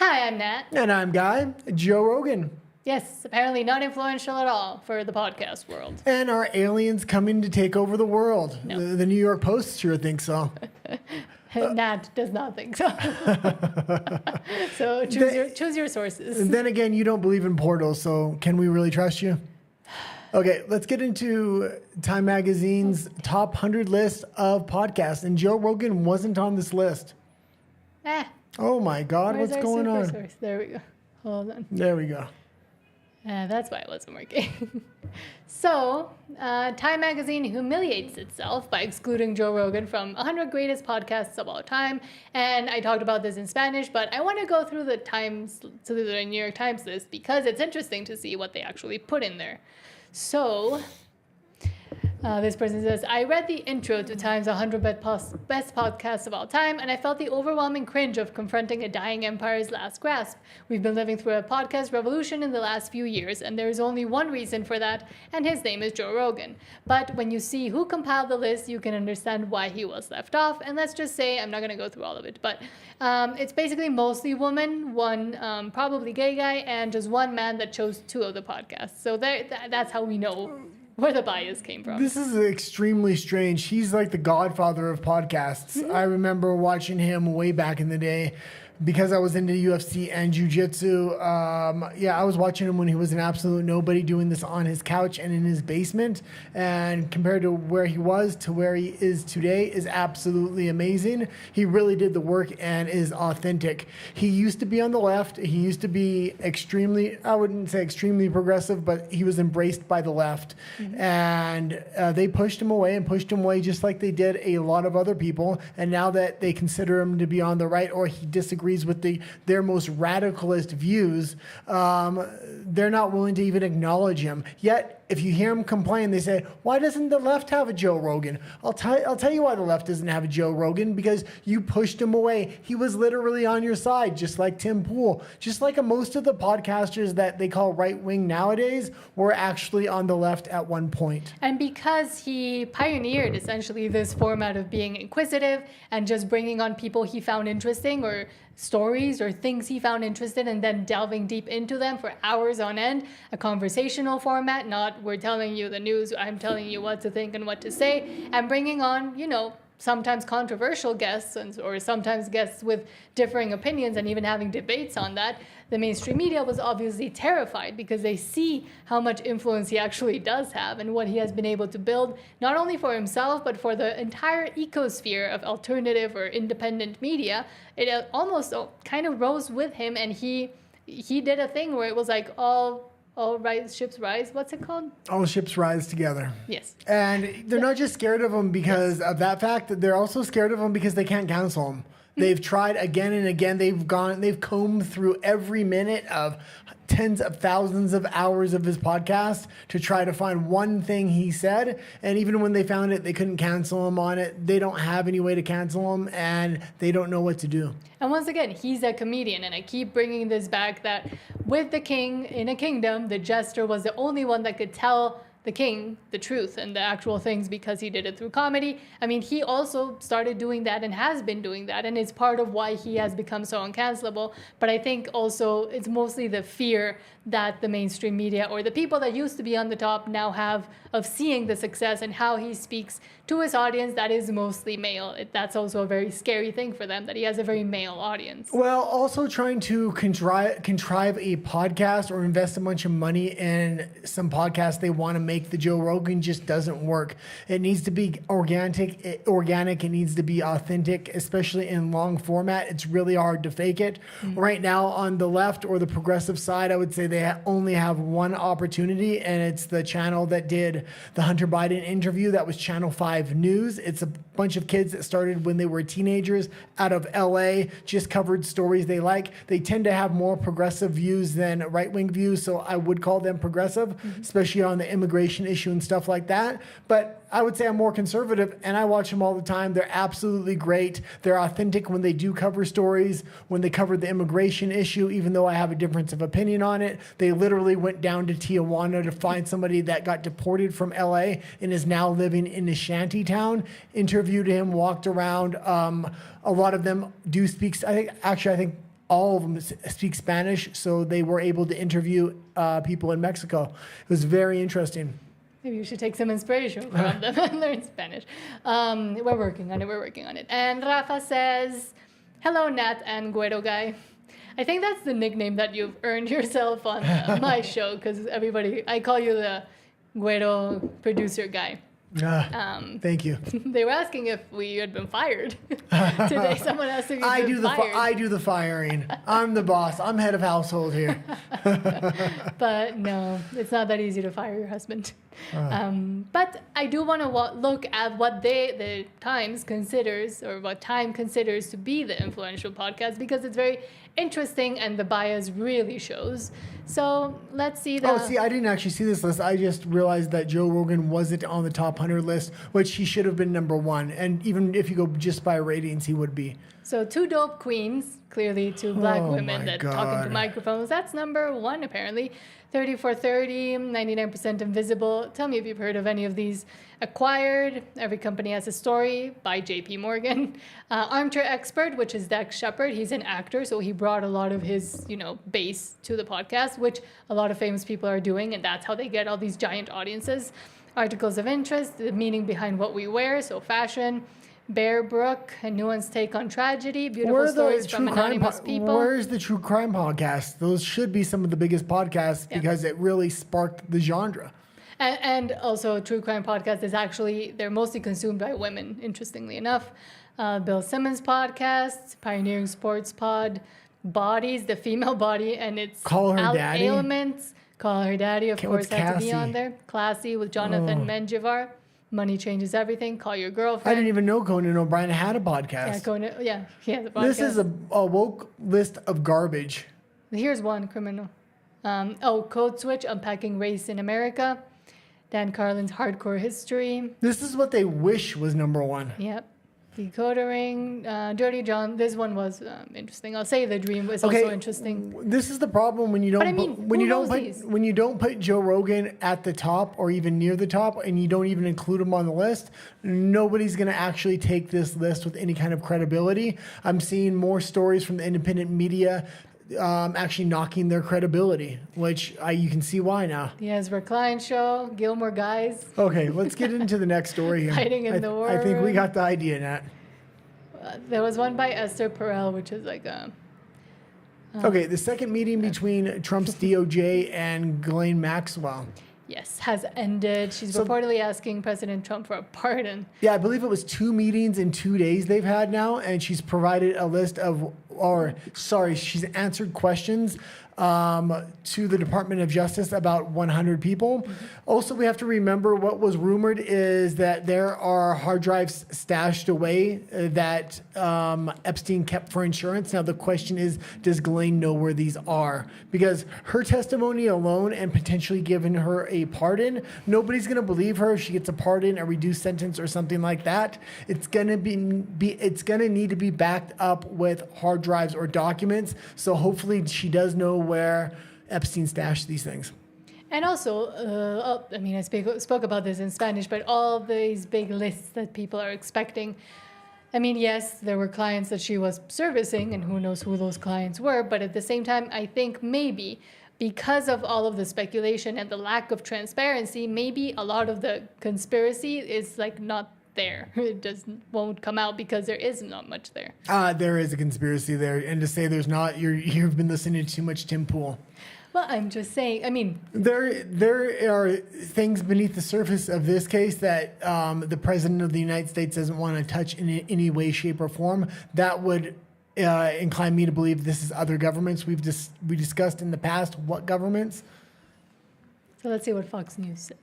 Hi, I'm Nat. And I'm Guy, Joe Rogan. Yes, apparently not influential at all for the podcast world. And are aliens coming to take over the world? No. The New York Post sure thinks so. Nat does not think so. So choose your sources. And then again, you don't believe in portals, so can we really trust you? Okay, let's get into Time Magazine's top 100 list of podcasts. And Joe Rogan wasn't on this list. Oh my God, Where's what's our going super on? source? There we go. Hold on. There we go. That's why it wasn't working. So, Time Magazine humiliates itself by excluding Joe Rogan from 100 greatest podcasts of all time. And I talked about this in Spanish, but I want to go through the New York Times list because it's interesting to see what they actually put in there. So, this person says, I read the intro to Time's 100 best podcasts of all time, and I felt the overwhelming cringe of confronting a dying empire's last grasp. We've been living through a podcast revolution in the last few years, and there is only one reason for that, and his name is Joe Rogan. But when you see who compiled the list, you can understand why he was left off. And let's just say, I'm not going to go through all of it, but it's basically mostly women, one probably gay guy, and just one man that chose two of the podcasts. So that's how we know where the bias came from. This is extremely strange. He's like the godfather of podcasts. Mm-hmm. I remember watching him way back in the day because I was into UFC and jiu-jitsu. I was watching him when he was an absolute nobody doing this on his couch and in his basement. And compared to where he was to where he is today is absolutely amazing. He really did the work and is authentic. He used to be on the left. He used to be I wouldn't say extremely progressive, but he was embraced by the left. Mm-hmm. And they pushed him away just like they did a lot of other people. And now that they consider him to be on the right or he disagrees with their most radicalist views, they're not willing to even acknowledge him. Yet, if you hear him complain, they say, why doesn't the left have a Joe Rogan? I'll tell you why the left doesn't have a Joe Rogan, because you pushed him away. He was literally on your side, just like Tim Pool. Just like most of the podcasters that they call right-wing nowadays were actually on the left at one point. And because he pioneered essentially this format of being inquisitive and just bringing on people he found interesting or stories or things he found interested and then delving deep into them for hours on end, a conversational format, not we're telling you the news, I'm telling you what to think and what to say, and bringing on, sometimes controversial guests or sometimes guests with differing opinions and even having debates on that. The mainstream media was obviously terrified because they see how much influence he actually does have and what he has been able to build, not only for himself, but for the entire ecosphere of alternative or independent media. It almost kind of rose with him, and he did a thing where it was like all ships rise. What's it called? All ships rise together. Yes. And they're not just scared of him because of that fact. They're also scared of him because they can't cancel him. They've tried again and again. They've combed through every minute of tens of thousands of hours of his podcast to try to find one thing he said. And even when they found it, they couldn't cancel him on it. They don't have any way to cancel him, and they don't know what to do. And once again, he's a comedian, and I keep bringing this back that with the king in a kingdom, the jester was the only one that could tell the king the truth and the actual things because he did it through comedy. I mean, he also started doing that and has been doing that, and it's part of why he has become so uncancelable. But I think also it's mostly the fear that the mainstream media or the people that used to be on the top now have of seeing the success and how he speaks to his audience that is mostly male. That's also a very scary thing for them, that he has a very male audience. Well, also trying to contrive a podcast or invest a bunch of money in some podcast they want to make the Joe Rogan just doesn't work. It needs to be organic. It needs to be authentic, especially in long format. It's really hard to fake it. Mm-hmm. Right now on the left or the progressive side, I would say they only have one opportunity, and it's the channel that did the Hunter Biden interview. That was Channel 5 News. It's a bunch of kids that started when they were teenagers out of LA, just covered stories they like. They tend to have more progressive views than right-wing views, so I would call them progressive, especially on the immigration issue and stuff like that. But I would say I'm more conservative, and I watch them all the time. They're absolutely great. They're authentic when they do cover stories. When they covered the immigration issue, even though I have a difference of opinion on it, they literally went down to Tijuana to find somebody that got deported from LA and is now living in a shanty town, interviewed him, walked around. A lot of them do speak. I think all of them speak Spanish, so they were able to interview people in Mexico. It was very interesting. Maybe you should take some inspiration from them and learn Spanish. We're working on it. And Rafa says, hello, Nat and Guero guy. I think that's the nickname that you've earned yourself on my show, because I call you the Guero producer guy. Thank you. They were asking if we had been fired today. Someone asked if you'd been fired. I do the firing. I'm the boss. I'm head of household here. But no, it's not that easy to fire your husband. But I do want to look at what the Times considers, or what Time considers to be the influential podcast, because it's very interesting and the bias really shows. So let's see that. Oh, see, I didn't actually see this list. I just realized that Joe Rogan wasn't on the top 100 list, which he should have been number one. And even if you go just by ratings, he would be. So two dope queens, clearly two black women that God. talk into microphones. That's number one, apparently. 30 for 30, 99% invisible. Tell me if you've heard of any of these. Acquired, Every Company Has a Story by JP Morgan. Armchair Expert, which is Dax Shepard. He's an actor, so he brought a lot of his, base to the podcast, which a lot of famous people are doing, and that's how they get all these giant audiences. Articles of Interest, the meaning behind what we wear, so fashion. Bear Brook, a nuanced take on tragedy, beautiful stories from anonymous people. Where's the true crime podcast? Those should be some of the biggest podcasts because it really sparked the genre. And also, True Crime Podcast is actually, they're mostly consumed by women, interestingly enough. Bill Simmons podcast, Pioneering Sports Pod, Bodies, the female body, and its Call Her Daddy. ailments. Call Her Daddy, of course, had to be Cassie. on there. Classy with Jonathan Menjivar. Money Changes Everything. Call Your Girlfriend. I didn't even know Conan O'Brien had a podcast. Yeah, Conan, he has a podcast. This is a woke list of garbage. Here's one criminal. Code Switch, Unpacking Race in America. Dan Carlin's Hardcore History. This is what they wish was number one. Yep. Decodering, Dirty John. This one was interesting. I'll say The Dream was also interesting. This is the problem when you don't But I mean, when you don't put Joe Rogan at the top or even near the top, and you don't even include him on the list. Nobody's going to actually take this list with any kind of credibility. I'm seeing more stories from the independent media actually knocking their credibility, which you can see why now. The Ezra Klein Show, Gilmore Guys. Okay, let's get into the next story here. Hiding in the War. I think we got the idea, Nat. There was one by Esther Perel, which is like a... Okay, the second meeting between Trump's DOJ and Ghislaine Maxwell. Yes, has ended. She's reportedly asking President Trump for a pardon. Yeah, I believe it was 2 meetings in 2 days they've had now, and she's provided a list of, she's answered questions to the Department of Justice about 100 people. Mm-hmm. Also, we have to remember what was rumored is that there are hard drives stashed away that Epstein kept for insurance. Now, the question is, does Ghislaine know where these are? Because her testimony alone and potentially giving her a pardon, nobody's going to believe her if she gets a pardon, a reduced sentence, or something like that. It's going to need to be backed up with hard drives or documents. So hopefully she does know where Epstein stashed these things. And also, I spoke about this in Spanish, but all these big lists that people are expecting. I mean, yes, there were clients that she was servicing, and who knows who those clients were. But at the same time, I think maybe because of all of the speculation and the lack of transparency, maybe a lot of the conspiracy is like not there. It just won't come out because there is not much there. There is a conspiracy there, and to say there's not, you've been listening to too much Tim Pool. Well, I'm just saying. I mean, there are things beneath the surface of this case that the president of the United States doesn't want to touch in any way, shape, or form. That would incline me to believe this is other governments. We discussed in the past what governments. So let's see what Fox News says.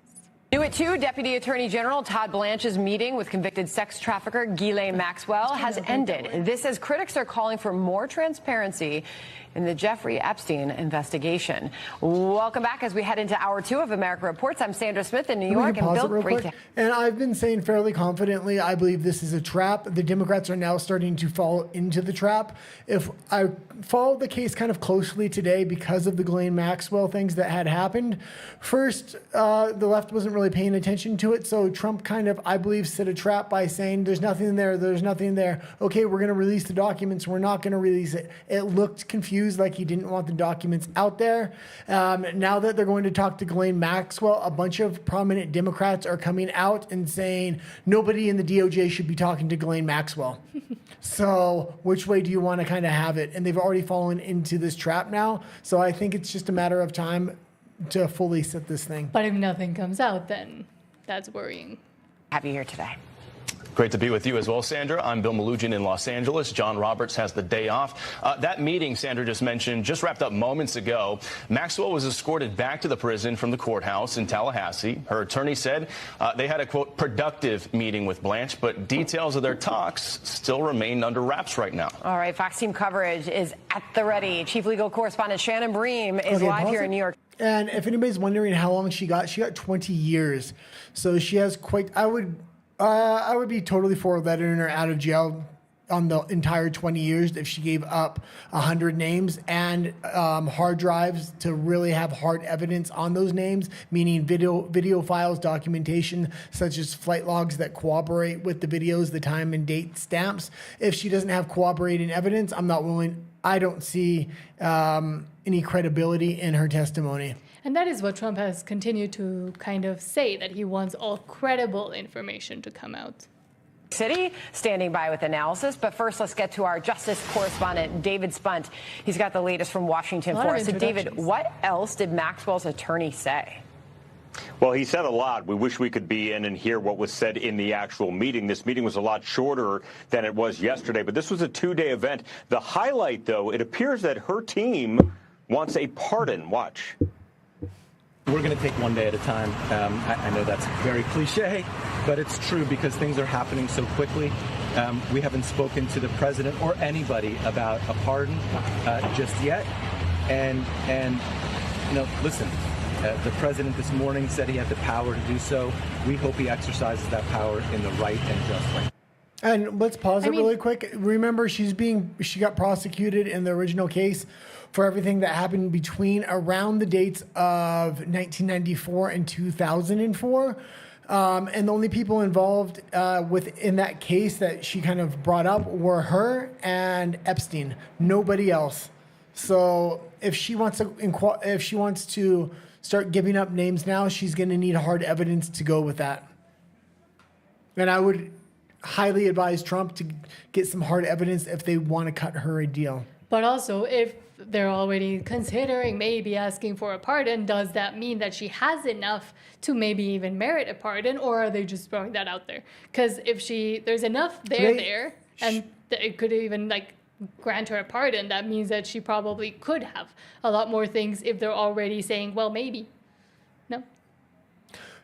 New at 2, Deputy Attorney General Todd Blanche's meeting with convicted sex trafficker Ghislaine Maxwell has ended. This as critics are calling for more transparency in the Jeffrey Epstein investigation. Welcome back as we head into hour 2 of America Reports. I'm Sandra Smith in New York, and Bill, great to... And I've been saying fairly confidently, I believe this is a trap. The Democrats are now starting to fall into the trap. If I followed the case kind of closely today because of the Ghislaine Maxwell things that had happened, first, the left wasn't really really paying attention to it. So Trump kind of, I believe, set a trap by saying there's nothing there, there's nothing there. Okay, we're going to release the documents. We're not going to release it. It looked confused, like he didn't want the documents out there. Now that they're going to talk to Ghislaine Maxwell, a bunch of prominent Democrats are coming out and saying nobody in the DOJ should be talking to Ghislaine Maxwell. So which way do you want to kind of have it? And they've already fallen into this trap now. So I think it's just a matter of time to fully set this thing. But if nothing comes out, then that's worrying. Have you here today? Great to be with you as well, Sandra. I'm Bill Malugin in Los Angeles. John Roberts has the day off. That meeting Sandra just mentioned just wrapped up moments ago. Maxwell was escorted back to the prison from the courthouse in Tallahassee. Her attorney said they had a, quote, productive meeting with Blanche, but details of their talks still remain under wraps right now. All right, Fox Team coverage is at the ready. Chief legal correspondent Shannon Bream is live here in New York. And if anybody's wondering how long she got 20 years. So she has quite, I would be totally for letting her out of jail on the entire 20 years if she gave up 100 names and hard drives to really have hard evidence on those names, meaning video files, documentation, such as flight logs that corroborate with the videos, the time and date stamps. If she doesn't have corroborating evidence, I don't see any credibility in her testimony. And that is what Trump has continued to kind of say, that he wants all credible information to come out. City standing by with analysis. But first, let's get to our justice correspondent, David Spunt. He's got the latest from Washington for us. So, David, what else did Maxwell's attorney say? Well, he said a lot. We wish we could be in and hear what was said in the actual meeting. This meeting was a lot shorter than it was yesterday, but this was a two-day event. The highlight, though, it appears that her team wants a pardon. Watch. We're going to take one day at a time. I know that's very cliche, but it's true because things are happening so quickly. We haven't spoken to the president or anybody about a pardon just yet. And listen, the president this morning said he had the power to do so. We hope he exercises that power in the right and just way. And let's pause it really quick. Remember, she got prosecuted in the original case for everything that happened between around the dates of 1994 and 2004. And the only people involved within that case that she kind of brought up were her and Epstein, nobody else. So if she wants to start giving up names now, she's going to need hard evidence to go with that. And I would highly advise Trump to get some hard evidence if they want to cut her a deal. But also, if they're already considering maybe asking for a pardon, does that mean that she has enough to maybe even merit a pardon, or are they just throwing that out there? Because if there's enough there, and it could even grant her a pardon, that means that she probably could have a lot more things if they're already saying, well, maybe. No?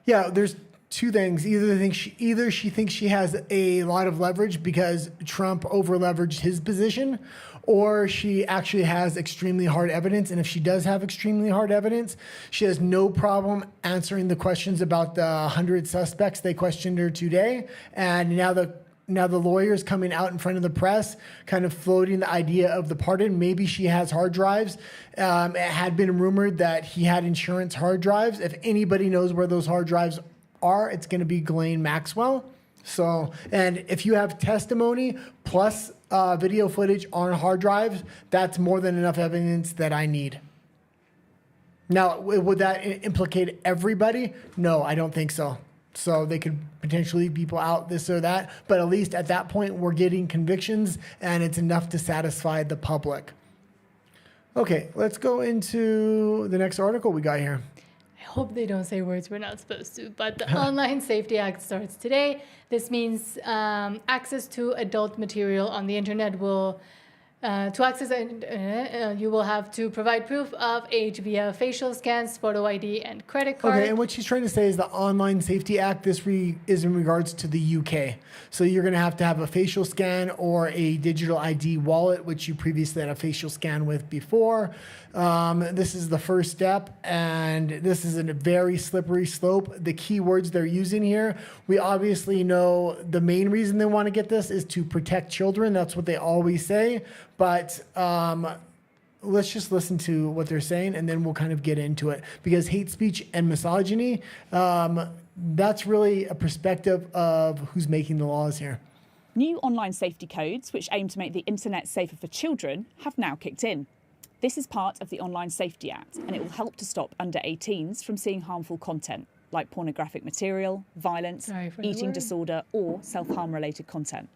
Yeah, there's two things. Either she thinks she has a lot of leverage because Trump over-leveraged his position, or she actually has extremely hard evidence. And if she does have extremely hard evidence, she has no problem answering the questions about the 100 suspects they questioned her today. And now the lawyer's coming out in front of the press, kind of floating the idea of the pardon. Maybe she has hard drives. It had been rumored that he had insurance hard drives. If anybody knows where those hard drives are, it's going to be Ghislaine Maxwell. So, and if you have testimony plus video footage on hard drives, that's more than enough evidence that I need. Now, would that implicate everybody? No, I don't think so. So they could potentially leave people out, this or that. But at least at that point, we're getting convictions, and it's enough to satisfy the public. Okay, let's go into the next article we got here. I hope they don't say words we're not supposed to, but the Online Safety Act starts today. This means access to adult material on the internet will, to access it, you will have to provide proof of age via facial scans, photo ID, and credit card. Okay, and what she's trying to say is the Online Safety Act, this is in regards to the UK. So you're going to have a facial scan or a digital ID wallet, which you previously had a facial scan with before. This is the first step, and this is a very slippery slope. The key words they're using here, we obviously know the main reason they want to get this is to protect children. That's what they always say. But let's just listen to what they're saying, and then we'll kind of get into it. Because hate speech and misogyny that's really a perspective of who's making the laws here. New online safety codes, which aim to make the internet safer for children, have now kicked in. This is part of the Online Safety Act, and it will help to stop under 18s from seeing harmful content, like pornographic material, violence, eating disorder, or self-harm related content.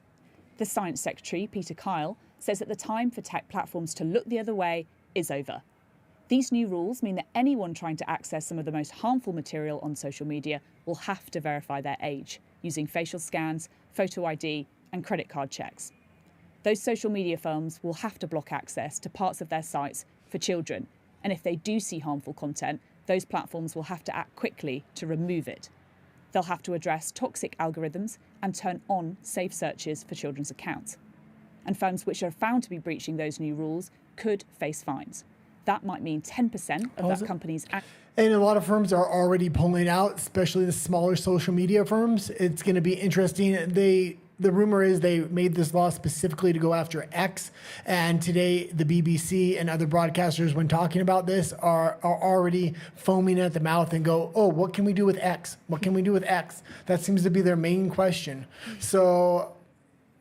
The Science Secretary, Peter Kyle, says that the time for tech platforms to look the other way is over. These new rules mean that anyone trying to access some of the most harmful material on social media will have to verify their age, using facial scans, photo ID, and credit card checks. Those social media firms will have to block access to parts of their sites for children, and if they do see harmful content, those platforms will have to act quickly to remove it. They'll have to address toxic algorithms and turn on safe searches for children's accounts. And firms which are found to be breaching those new rules could face fines. That might mean 10% of that company's... And a lot of firms are already pulling out, especially the smaller social media firms. It's going to be interesting. The rumor is they made this law specifically to go after X. And today, the BBC and other broadcasters, when talking about this, are already foaming at the mouth and go, oh, what can we do with X? What can we do with X? That seems to be their main question. So,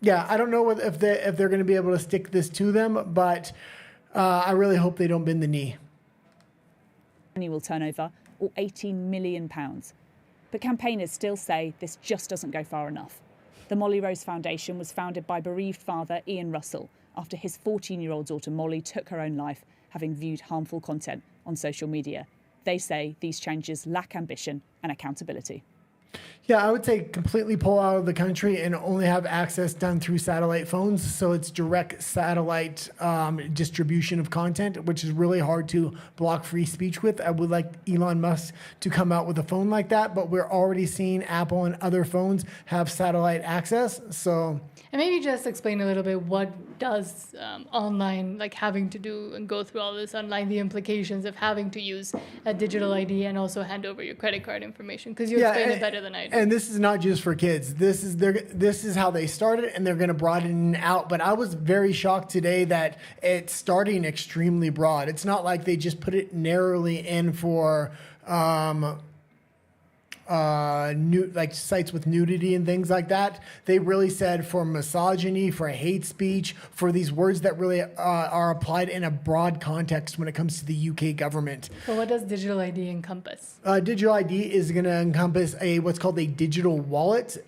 yeah, I don't know if they're going to be able to stick this to them, but I really hope they don't bend the knee. Annual turnover, or £18 million. But campaigners still say this just doesn't go far enough. The Molly Rose Foundation was founded by bereaved father Ian Russell after his 14-year-old daughter Molly took her own life, having viewed harmful content on social media. They say these changes lack ambition and accountability. Yeah, I would say completely pull out of the country and only have access done through satellite phones. So it's direct satellite distribution of content, which is really hard to block free speech with. I would like Elon Musk to come out with a phone like that, but we're already seeing Apple and other phones have satellite access. So... And maybe just explain a little bit what does online, like having to do and go through all this online, the implications of having to use a digital ID and also hand over your credit card information, because you explain it better than I do. And this is not just for kids. This is how they started, and they're going to broaden it out. But I was very shocked today that it's starting extremely broad. It's not like they just put it narrowly in for like sites with nudity and things like that. They really said for misogyny, for hate speech, for these words that really are applied in a broad context when it comes to the UK government. But what does digital ID encompass? Digital ID is going to encompass what's called a digital wallet.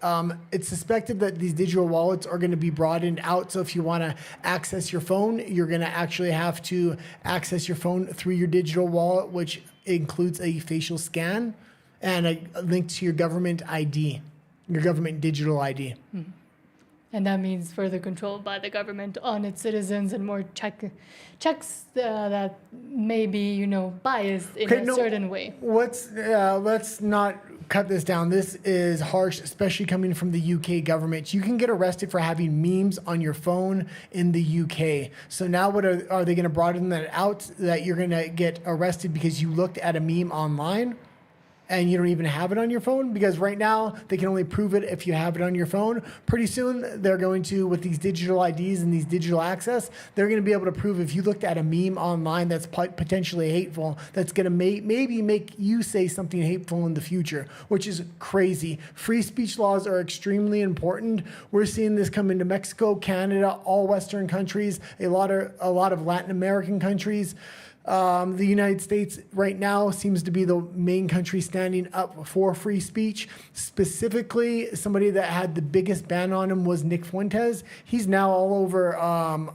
It's suspected that these digital wallets are going to be broadened out. So if you want to access your phone, you're going to actually have to access your phone through your digital wallet, which includes a facial scan and a link to your government ID, your government digital ID. Mm-hmm. And that means further control by the government on its citizens and more checks that may be, biased in a certain way. Let's not cut this down. This is harsh, especially coming from the UK government. You can get arrested for having memes on your phone in the UK. So now what are they going to broaden that out, that you're going to get arrested because you looked at a meme online and you don't even have it on your phone? Because right now they can only prove it if you have it on your phone. Pretty soon they're going to, with these digital IDs and these digital access, they're going to be able to prove if you looked at a meme online that's potentially hateful, that's going to maybe make you say something hateful in the future, which is crazy. Free speech laws are extremely important. We're seeing this come into Mexico, Canada, all Western countries, a lot of Latin American countries. The United States right now seems to be the main country standing up for free speech. Specifically, somebody that had the biggest ban on him was Nick Fuentes. He's now all over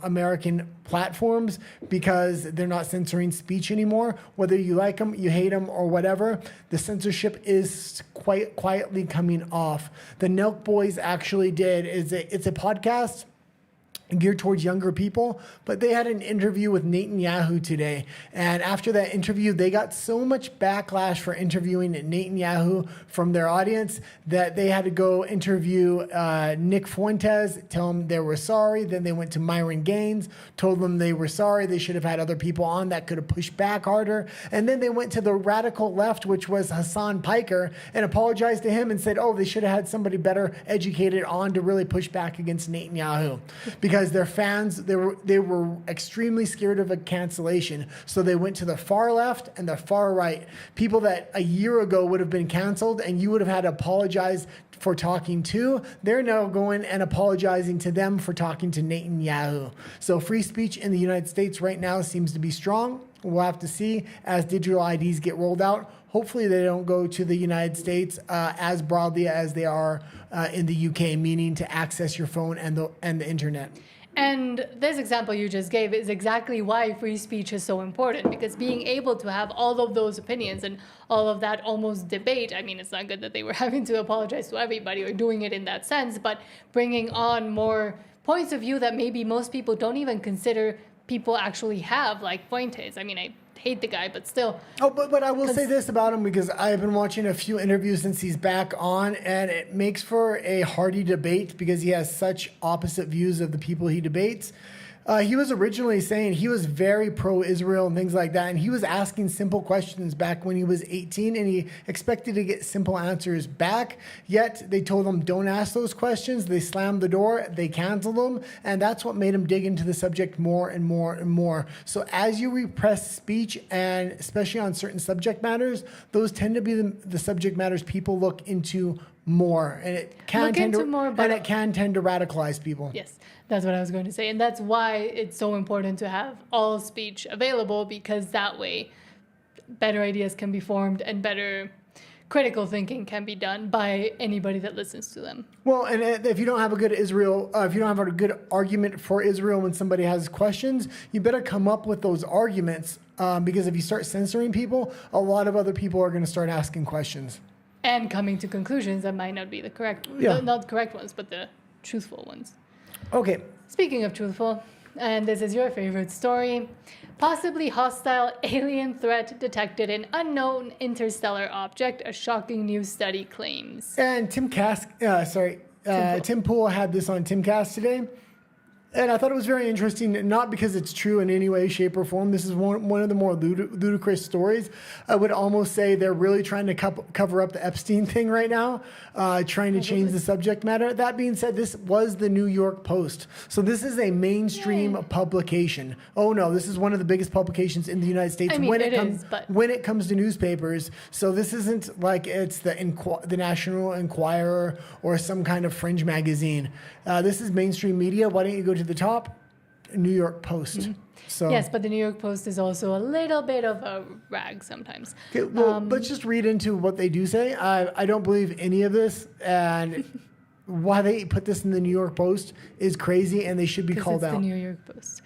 American platforms because they're not censoring speech anymore. Whether you like him, you hate him, or whatever, the censorship is quite quietly coming off. The Nelk Boys actually it's a podcast geared towards younger people, but they had an interview with Netanyahu today. And after that interview, they got so much backlash for interviewing Netanyahu from their audience that they had to go interview Nick Fuentes, tell him they were sorry. Then they went to Myron Gaines, told them they were sorry. They should have had other people on that could have pushed back harder. And then they went to the radical left, which was Hassan Piker, and apologized to him and said, they should have had somebody better educated on to really push back against Netanyahu. Because because their fans, they were extremely scared of a cancellation. So they went to the far left and the far right. People that a year ago would have been canceled and you would have had to apologize for talking to, they're now going and apologizing to them for talking to Netanyahu. So free speech in the United States right now seems to be strong. We'll have to see as digital IDs get rolled out. Hopefully they don't go to the United States as broadly as they are in the UK, meaning to access your phone and the internet. And this example you just gave is exactly why free speech is so important, because being able to have all of those opinions and all of that almost debate, I mean, it's not good that they were having to apologize to everybody or doing it in that sense, but bringing on more points of view that maybe most people don't even consider people actually have, like Fuentes. I mean, I hate the guy, but still. Oh, but I will say this about him, because I've been watching a few interviews since he's back on, and it makes for a hearty debate because he has such opposite views of the people he debates. He was originally saying he was very pro-Israel and things like that, and he was asking simple questions back when he was 18, and he expected to get simple answers back, yet they told him don't ask those questions. They slammed the door, they canceled him, and that's what made him dig into the subject more and more and more. So as you repress speech, and especially on certain subject matters, those tend to be the subject matters people look into more, and it can tend to radicalize people. Yes, that's what I was going to say, and that's why it's so important to have all speech available, because that way better ideas can be formed and better critical thinking can be done by anybody that listens to them. Well, and if you don't have a good if you don't have a good argument for Israel when somebody has questions, you better come up with those arguments, because if you start censoring people, a lot of other people are going to start asking questions. And coming to conclusions that might not be the correct, not the correct ones, but the truthful ones. Okay. Speaking of truthful, and this is your favorite story, possibly hostile alien threat detected in unknown interstellar object, a shocking new study claims. And Tim Pool had this on Timcast today. And I thought it was very interesting, not because it's true in any way, shape, or form. This is one of the more ludicrous stories. I would almost say they're really trying to cover up the Epstein thing right now, trying to change the subject matter. That being said, this was the New York Post. So this is a mainstream publication. Oh, no, this is one of the biggest publications in the United States when it comes to newspapers. So this isn't like it's the National Enquirer or some kind of fringe magazine. This is mainstream media. Why don't you go to the top? New York Post. Mm-hmm. So yes, but the New York Post is also a little bit of a rag sometimes. Okay, well, let's just read into what they do say. I don't believe any of this, and why they put this in the New York Post is crazy, and they should be called out. It's the New York Post.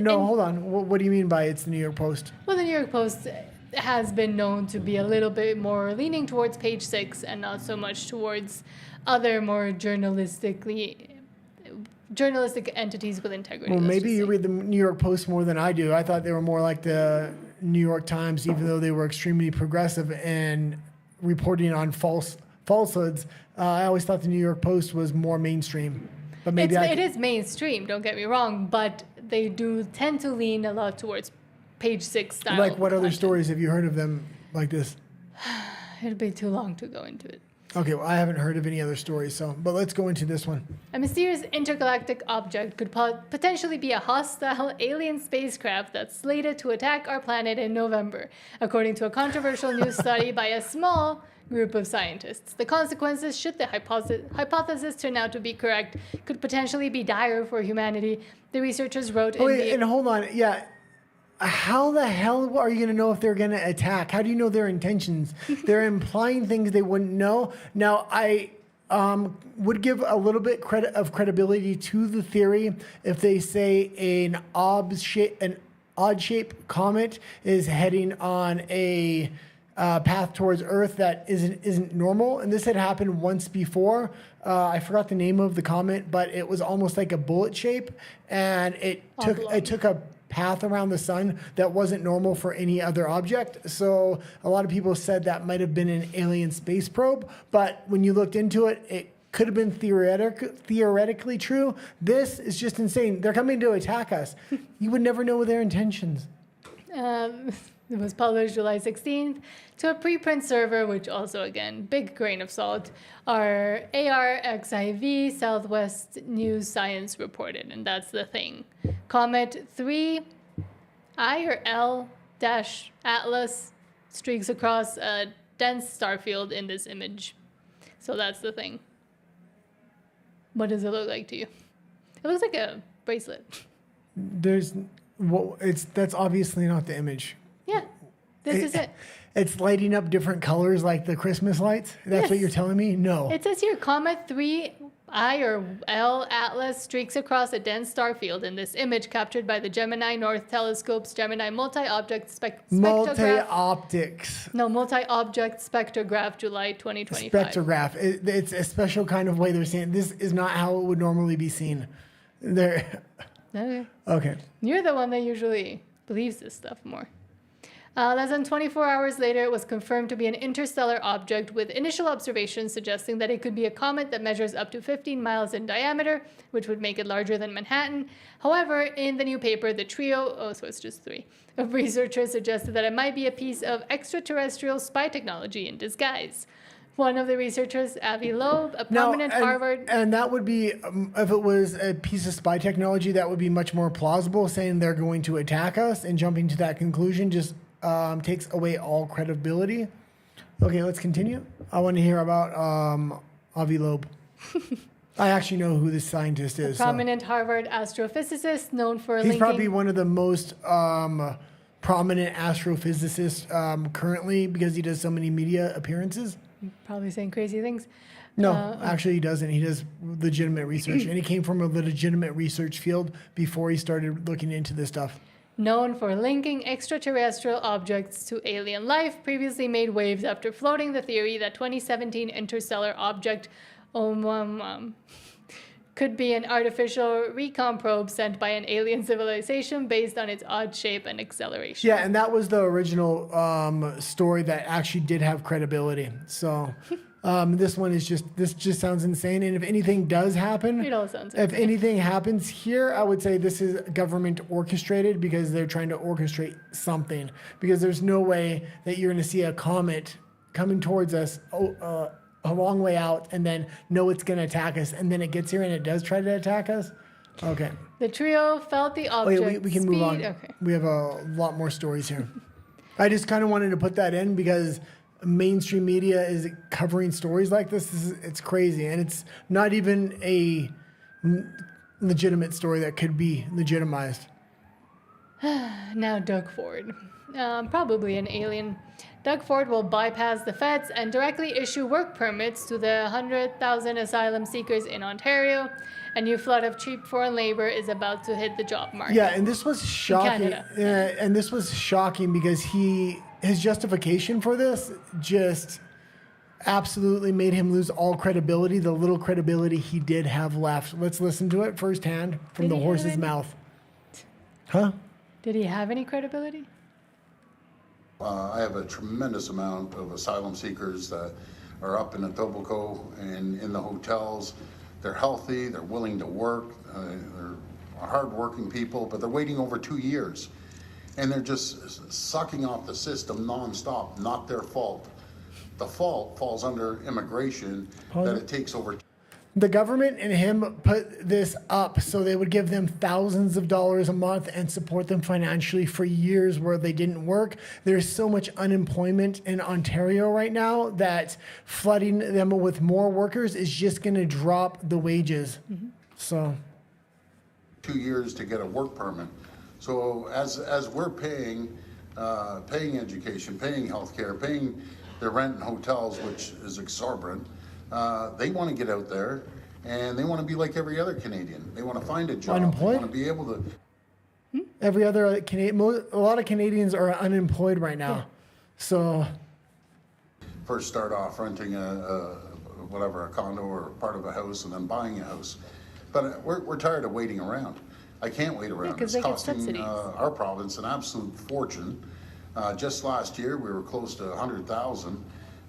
Hold on. What do you mean by it's the New York Post? Well, the New York Post has been known to be a little bit more leaning towards page 6 and not so much towards other more journalistic entities with integrity. Well, maybe you read the New York Post more than I do. I thought they were more like the New York Times, even though they were extremely progressive and reporting on falsehoods. I always thought the New York Post was more mainstream. But maybe it is mainstream, don't get me wrong, but they do tend to lean a lot towards page 6 style. Like what other stories have you heard of them like this? It'd be too long to go into it. Okay, well, I haven't heard of any other stories, but let's go into this one. A mysterious intergalactic object could potentially be a hostile alien spacecraft that's slated to attack our planet in November, according to a controversial new study by a small group of scientists. The consequences, should the hypothesis turn out to be correct, could potentially be dire for humanity. The researchers wrote and hold on, yeah. How the hell are you going to know if they're going to attack? How do you know their intentions? They're implying things they wouldn't know. Now, I would give a little bit of credibility to the theory if they say an odd-shaped comet is heading on a path towards Earth that isn't normal. And this had happened once before. I forgot the name of the comet, but it was almost like a bullet shape, and it took a path around the sun that wasn't normal for any other object. So a lot of people said that might have been an alien space probe, but when you looked into it, it could have been theoretically true. This is just insane. They're coming to attack us. You would never know their intentions. It was published July 16th to a preprint server, which also, again, big grain of salt, our ARXIV Southwest News Science reported, and that's the thing. Comet 3I or L dash Atlas streaks across a dense star field in this image. So that's the thing. What does it look like to you? It looks like a bracelet. That's obviously not the image. Yeah, this is it. It's lighting up different colors like the Christmas lights. That's what Yes. you're telling me? No. It says here, Comet 3I or L Atlas streaks across a dense star field in this image captured by the Gemini North Telescope's Gemini Multi-Object Spectrograph. Multi-optics. No, Multi-Object Spectrograph, July 2025. Spectrograph. It's a special kind of way they're saying. This is not how it would normally be seen. Okay. You're the one that usually believes this stuff more. Less than 24 hours later, it was confirmed to be an interstellar object with initial observations suggesting that it could be a comet that measures up to 15 miles in diameter, which would make it larger than Manhattan. However, in the new paper, the trio, so it's just 3, of researchers suggested that it might be a piece of extraterrestrial spy technology in disguise. One of the researchers, Avi Loeb, a prominent Harvard... And that would be, if it was a piece of spy technology, that would be much more plausible, saying they're going to attack us, and jumping to that conclusion just takes away all credibility. Okay, let's continue. I want to hear about Avi Loeb. I actually know who this scientist is. Prominent Harvard astrophysicist known for He's probably one of the most prominent astrophysicists currently because he does so many media appearances. Probably saying crazy things. No, actually he doesn't. He does legitimate research. And he came from a legitimate research field before he started looking into this stuff. Known for linking extraterrestrial objects to alien life, previously made waves after floating the theory that 2017 interstellar object could be an artificial recon probe sent by an alien civilization based on its odd shape and acceleration. Yeah, and that was the original story that actually did have credibility. So this just sounds insane. And if anything does happen, It all sounds if insane. anything happens here, I would say this is government orchestrated because they're trying to orchestrate something. Because there's no way that you're going to see a comet coming towards us a long way out and then know it's going to attack us, and then it gets here and it does try to attack us. Okay. The trio felt the object We can move on. Okay. We have a lot more stories here. I just kind of wanted to put that in because mainstream media is covering stories like this. It's crazy, and it's not even a legitimate story that could be legitimized. Now Doug Ford. Probably an alien. Doug Ford will bypass the feds and directly issue work permits to the 100,000 asylum seekers in Ontario. A new flood of cheap foreign labor is about to hit the job market. Yeah, and this was shocking. Canada. And this was shocking because his justification for this just absolutely made him lose all credibility, the little credibility he did have left. Let's listen to it firsthand from Did the he horse's have any? mouth. Huh? Did he have any credibility? I have a tremendous amount of asylum seekers that are up in Etobicoke and in the hotels. They're healthy, they're willing to work, they're hardworking people, but they're waiting over 2 years. And they're just sucking off the system nonstop, not their fault. The fault falls under immigration, that it takes over. The government and him put this up so they would give them thousands of dollars a month and support them financially for years where they didn't work. There's so much unemployment in Ontario right now that flooding them with more workers is just going to drop the wages. Mm-hmm. So 2 years to get a work permit. So as we're paying education, paying healthcare, paying their rent in hotels, which is exorbitant, they want to get out there and they want to be like every other Canadian. They want to find a job. Unemployed? They want to be able to. every other Canadian, a lot of Canadians are unemployed right now. Yeah. So First start off renting a condo or part of a house and then buying a house. But we're tired of waiting around. I can't wait around. 'cause It's they get costing subsidies. our province an absolute fortune. Just last year, we were close to 100,000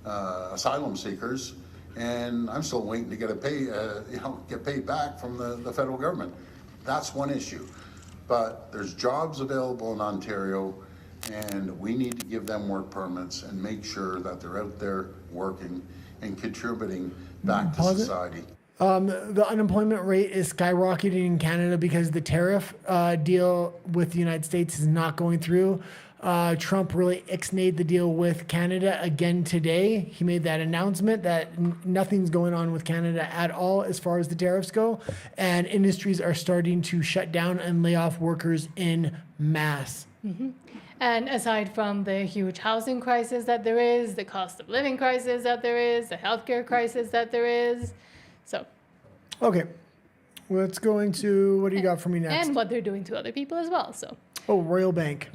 asylum seekers, and I'm still waiting to get paid back from the federal government. That's one issue. But there's jobs available in Ontario. and we need to give them work permits and make sure that they're out there working and contributing back to society. The unemployment rate is skyrocketing in Canada because the tariff deal with the United States is not going through. Trump really ixnayed the deal with Canada again today. He made that announcement that nothing's going on with Canada at all as far as the tariffs go, and industries are starting to shut down and lay off workers in mass. Mm-hmm. And aside from the huge housing crisis that there is, the cost of living crisis that there is, the healthcare crisis that there is, so. Okay, let's go into what do you got for me next? And what they're doing to other people as well. So. Oh, Royal Bank.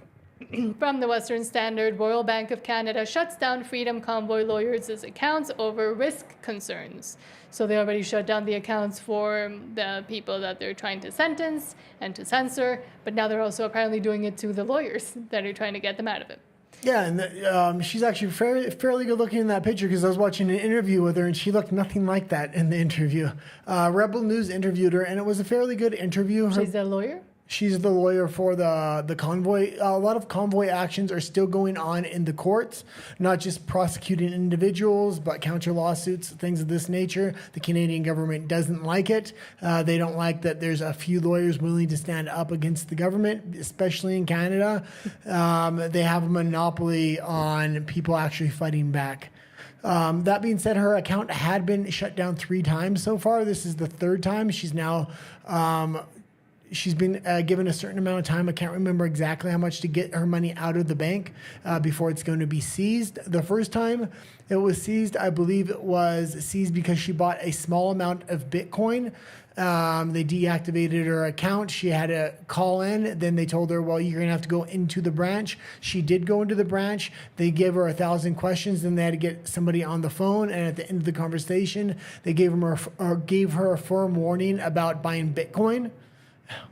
From the Western Standard, Royal Bank of Canada shuts down Freedom Convoy lawyers' accounts over risk concerns. So they already shut down the accounts for the people that they're trying to sentence and to censor, but now they're also apparently doing it to the lawyers that are trying to get them out of it. Yeah, and she's actually fairly good looking in that picture because I was watching an interview with her and she looked nothing like that in the interview. Rebel News interviewed her and it was a fairly good interview. She's a lawyer? She's the lawyer for the convoy. A lot of convoy actions are still going on in the courts, not just prosecuting individuals, but counter lawsuits, things of this nature. The Canadian government doesn't like it. They don't like that there's a few lawyers willing to stand up against the government, especially in Canada. They have a monopoly on people actually fighting back. That being said, her account had been shut down 3 times so far. This is the 3rd time. She's now... She's been given a certain amount of time. I can't remember exactly how much to get her money out of the bank before it's going to be seized. The first time it was seized, I believe it was seized because she bought a small amount of Bitcoin. They deactivated her account. She had to call in. Then they told her, well, you're going to have to go into the branch. She did go into the branch. They gave her 1,000 questions. Then they had to get somebody on the phone. And at the end of the conversation, they gave her a firm warning about buying Bitcoin.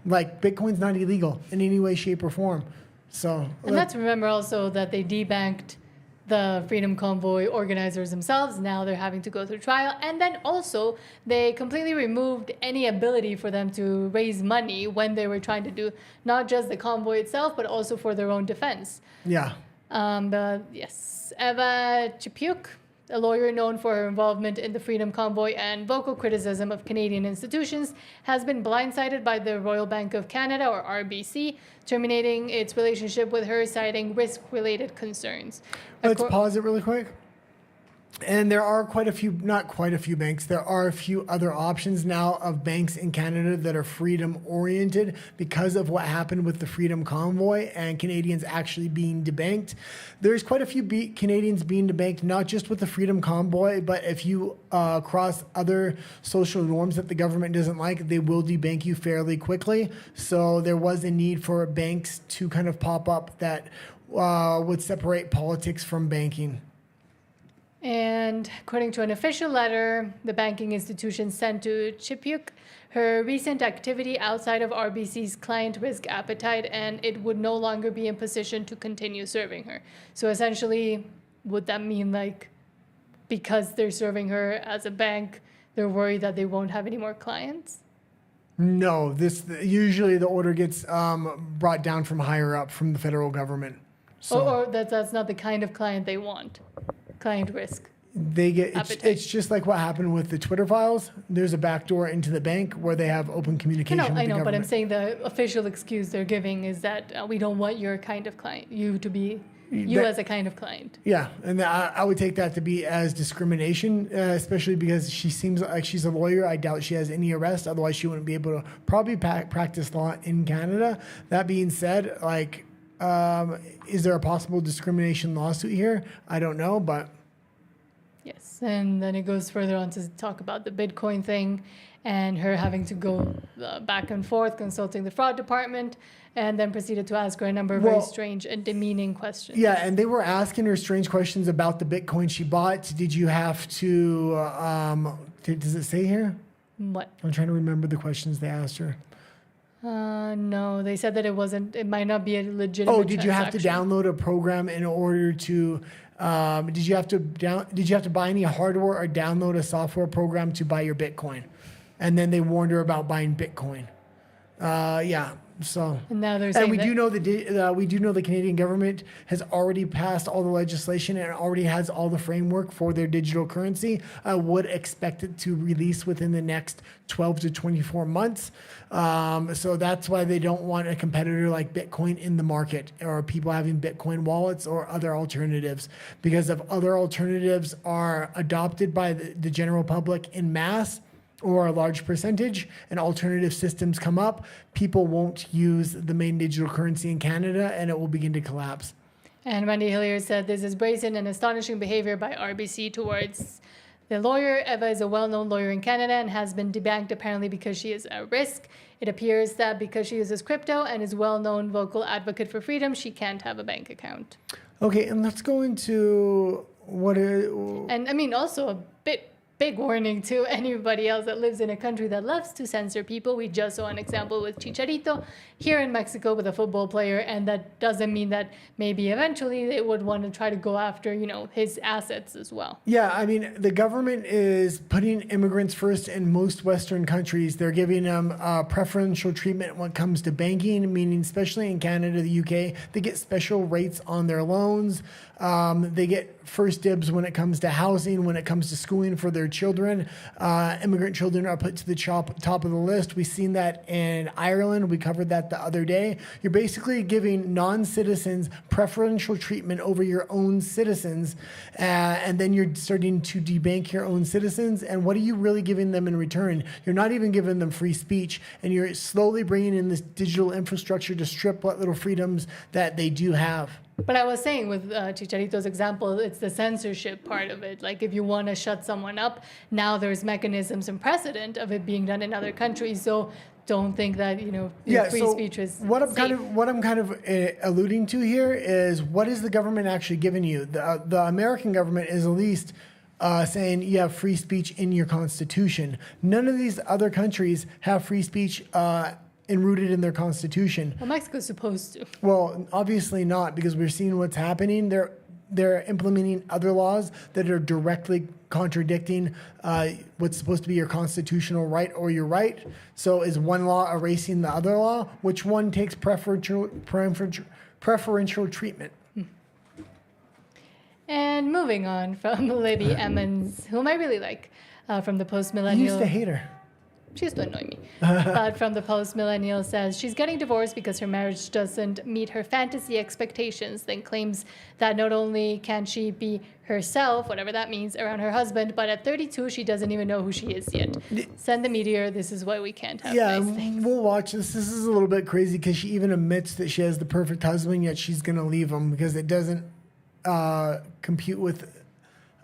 Like, Bitcoin's not illegal in any way, shape, or form. So, and let's remember also that they debanked the Freedom Convoy organizers themselves. Now they're having to go through trial. And then also, they completely removed any ability for them to raise money when they were trying to do not just the convoy itself, but also for their own defense. Yeah. But yes, Eva Chipiuk, a lawyer known for her involvement in the Freedom Convoy and vocal criticism of Canadian institutions, has been blindsided by the Royal Bank of Canada, or RBC, terminating its relationship with her, citing risk-related concerns. Let's pause it really quick. And there are not quite a few banks. There are a few other options now of banks in Canada that are freedom oriented because of what happened with the Freedom Convoy and Canadians actually being debanked. There's quite a few Canadians being debanked, not just with the Freedom Convoy, but if you cross other social norms that the government doesn't like, they will debank you fairly quickly. So there was a need for banks to kind of pop up that would separate politics from banking. And according to an official letter the banking institution sent to Chipiuk, her recent activity outside of RBC's client risk appetite, and it would no longer be in position to continue serving her. So essentially, would that mean, like, because they're serving her as a bank, they're worried that they won't have any more clients? No, usually the order gets brought down from higher up, from the federal government. So. Or that's not the kind of client they want. Client risk. It's just like what happened with the Twitter files. There's a backdoor into the bank where they have open communication with the government. But I'm saying the official excuse they're giving is that we don't want your kind of client, you to be as a kind of client. Yeah, and I would take that to be as discrimination, especially because she seems like she's a lawyer. I doubt she has any arrest. Otherwise, she wouldn't be able to probably practice law in Canada. That being said, is there a possible discrimination lawsuit here? I don't know, but... Yes, and then it goes further on to talk about the Bitcoin thing and her having to go back and forth consulting the fraud department, and then proceeded to ask her a number of very strange and demeaning questions. Yeah, and they were asking her strange questions about the Bitcoin she bought. Did you have to... does it say here? What? I'm trying to remember the questions they asked her. No, they said that it might not be a legitimate did you have to download a program in order to, did you have to buy any hardware or download a software program to buy your Bitcoin? And then they warned her about buying Bitcoin. Yeah. So, And now they're saying we do know the Canadian government has already passed all the legislation and already has all the framework for their digital currency. I would expect it to release within the next 12 to 24 months. So that's why they don't want a competitor like Bitcoin in the market, or people having Bitcoin wallets or other alternatives, because if other alternatives are adopted by the general public in mass, or a large percentage, and alternative systems come up, people won't use the main digital currency in Canada, and it will begin to collapse. And Wendy Hillier said, this is brazen and astonishing behavior by RBC towards the lawyer. Eva is a well-known lawyer in Canada and has been debanked apparently because she is at risk. It appears that because she uses crypto and is well-known vocal advocate for freedom, she can't have a bank account. Okay, and let's go into And I mean, also a big warning to anybody else that lives in a country that loves to censor people. We just saw an example with Chicharito here in Mexico with a football player, and that doesn't mean that maybe eventually they would want to try to go after, his assets as well. Yeah, I mean, the government is putting immigrants first in most Western countries. They're giving them preferential treatment when it comes to banking, meaning especially in Canada, the UK, they get special rates on their loans. They get first dibs when it comes to housing, when it comes to schooling for their children. Immigrant children are put to the top of the list. We've seen that in Ireland. We covered that the other day. You're basically giving non-citizens preferential treatment over your own citizens, and then you're starting to debank your own citizens. And what are you really giving them in return? You're not even giving them free speech, and you're slowly bringing in this digital infrastructure to strip what little freedoms that they do have. But I was saying with Chicharito's example, it's the censorship part of it. Like if you want to shut someone up, now there's mechanisms and precedent of it being done in other countries. So don't think that free speech is what I'm safe. kind of alluding to here is, what is the government actually giving you? The American government is at least saying you have free speech in your constitution. None of these other countries have free speech enrooted in their constitution. Well, Mexico's supposed to. Well, obviously not, because we're seeing what's happening. They're implementing other laws that are directly contradicting what's supposed to be your constitutional right or your right. So is one law erasing the other law? Which one takes preferential treatment? And moving on from Libby Emmons, whom I really like, from the post-millennial. You used to hate her. She used to annoy me. But from the post-millennial says she's getting divorced because her marriage doesn't meet her fantasy expectations, then claims that not only can she be herself, whatever that means, around her husband, but at 32, she doesn't even know who she is yet. Send the meteor. This is why we can't have nice things. We'll watch this. This is a little bit crazy because she even admits that she has the perfect husband, yet she's going to leave him because it doesn't compute with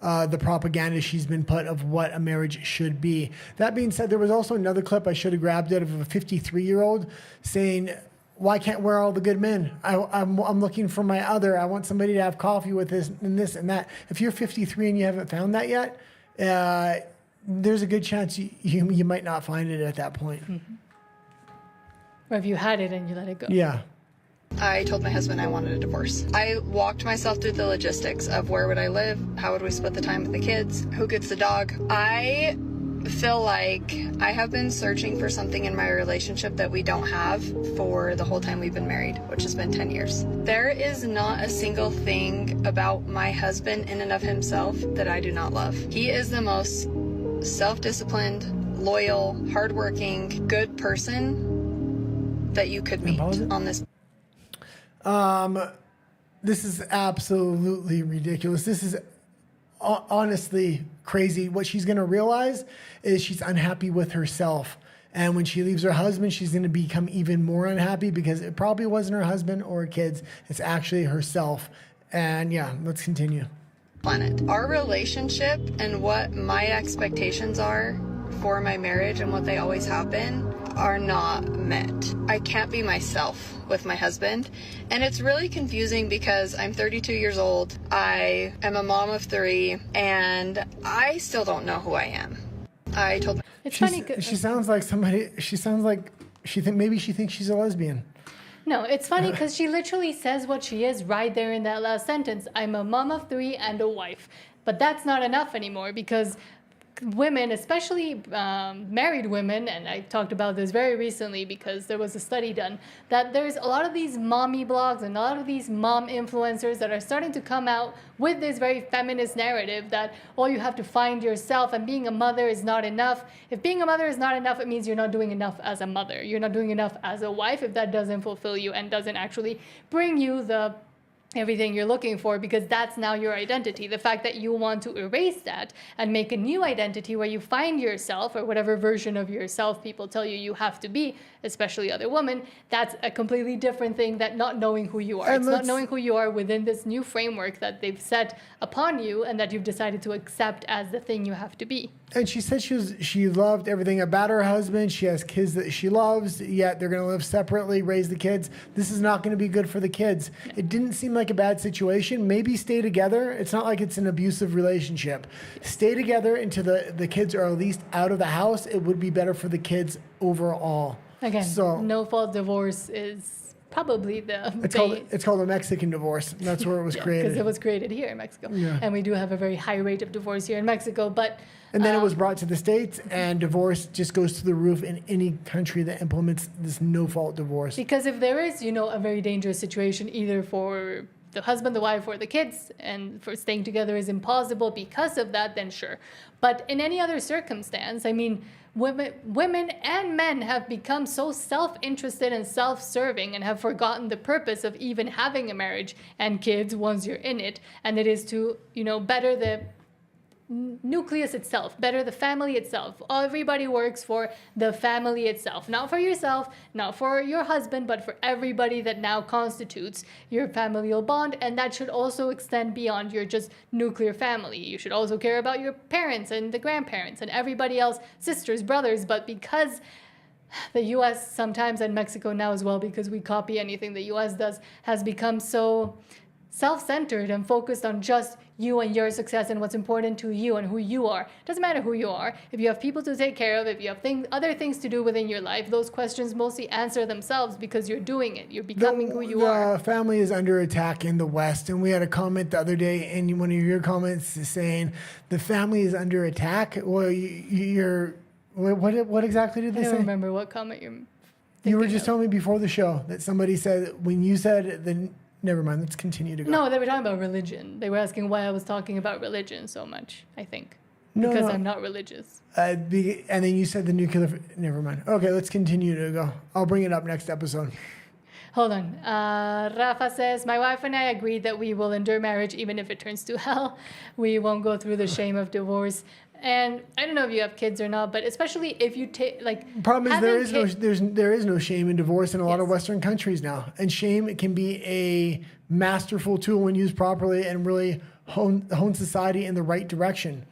the propaganda she's been put of what a marriage should be. That being said, there was also another clip I should have grabbed it of a 53-year-old saying, why can't we're all the good men? I'm looking for my other. I want somebody to have coffee with this and that. If you're 53 and you haven't found that yet, there's a good chance you might not find it at that point. Mm-hmm. Or if you had it and you let it go. Yeah. I told my husband I wanted a divorce. I walked myself through the logistics of where would I live, how would we split the time with the kids, who gets the dog. I feel like I have been searching for something in my relationship that we don't have for the whole time we've been married, which has been 10 years. There is not a single thing about my husband in and of himself that I do not love. He is the most self-disciplined, loyal, hardworking, good person that you could meet on this. This is absolutely ridiculous. This is honestly crazy. What she's going to realize is she's unhappy with herself. And when she leaves her husband, she's going to become even more unhappy because it probably wasn't her husband or her kids. It's actually herself. And yeah, let's continue. Planet. Our relationship and what my expectations are for my marriage and what they always have been are not met. I can't be myself with my husband, and it's really confusing because I'm 32 years old, I am a mom of 3, and I still don't know who I am. I told it's funny. She sounds like somebody. She sounds like maybe she thinks she's a lesbian. No, it's funny because she literally says what she is right there in that last sentence. I'm a mom of 3 and a wife. But that's not enough anymore because women, especially married women, and I talked about this very recently because there was a study done, that there's a lot of these mommy blogs and a lot of these mom influencers that are starting to come out with this very feminist narrative that, oh, you have to find yourself and being a mother is not enough. If being a mother is not enough, it means you're not doing enough as a mother. You're not doing enough as a wife if that doesn't fulfill you and doesn't actually bring you the everything you're looking for, because that's now your identity. The fact that you want to erase that and make a new identity where you find yourself, or whatever version of yourself people tell you you have to be, especially other women, that's a completely different thing than not knowing who you are. And it's not knowing who you are within this new framework that they've set upon you and that you've decided to accept as the thing you have to be. And she said she loved everything about her husband. She has kids that she loves, yet they're going to live separately, raise the kids. This is not going to be good for the kids. No. It didn't seem like a bad situation. Maybe stay together. It's not like it's an abusive relationship. Stay together until the kids are at least out of the house. It would be better for the kids overall. Again, no-fault divorce is probably it's called a Mexican divorce. That's where it was created. Because it was created here in Mexico. Yeah. And we do have a very high rate of divorce here in Mexico. And then it was brought to the States, and divorce just goes to the roof in any country that implements this no-fault divorce. Because if there is, a very dangerous situation either for the husband, the wife, or the kids, and for staying together is impossible because of that, then sure. But in any other circumstance, I mean, women and men have become so self-interested and self-serving and have forgotten the purpose of even having a marriage and kids once you're in it, and it is to, better the nucleus itself, better the family itself. Everybody works for the family itself, not for yourself, not for your husband, but for everybody that now constitutes your familial bond. And that should also extend beyond your just nuclear family. You should also care about your parents and the grandparents and everybody else, sisters, brothers. But because the U.S. sometimes, and Mexico now as well, because we copy anything the U.S. does, has become so self-centered and focused on just you and your success and what's important to you and who you are. It doesn't matter who you are. If you have people to take care of, if you have other things to do within your life, those questions mostly answer themselves because you're doing it. You're becoming who you are. The family is under attack in the West. And we had a comment the other day in one of your comments saying the family is under attack. Well, what exactly did they say? I don't remember what comment you're You were just telling me before the show that somebody said, when you said never mind, let's continue to go. No, they were talking about religion. They were asking why I was talking about religion so much, I think. Because I'm not religious. And then you said the nuclear... Never mind. Okay, let's continue to go. I'll bring it up next episode. Hold on. Rafa says, my wife and I agreed that we will endure marriage even if it turns to hell. We won't go through the shame of divorce. And I don't know if you have kids or not, but especially if you take problem is there is no shame in divorce in a lot of Western countries now, and shame can be a masterful tool when used properly and really hone society in the right direction.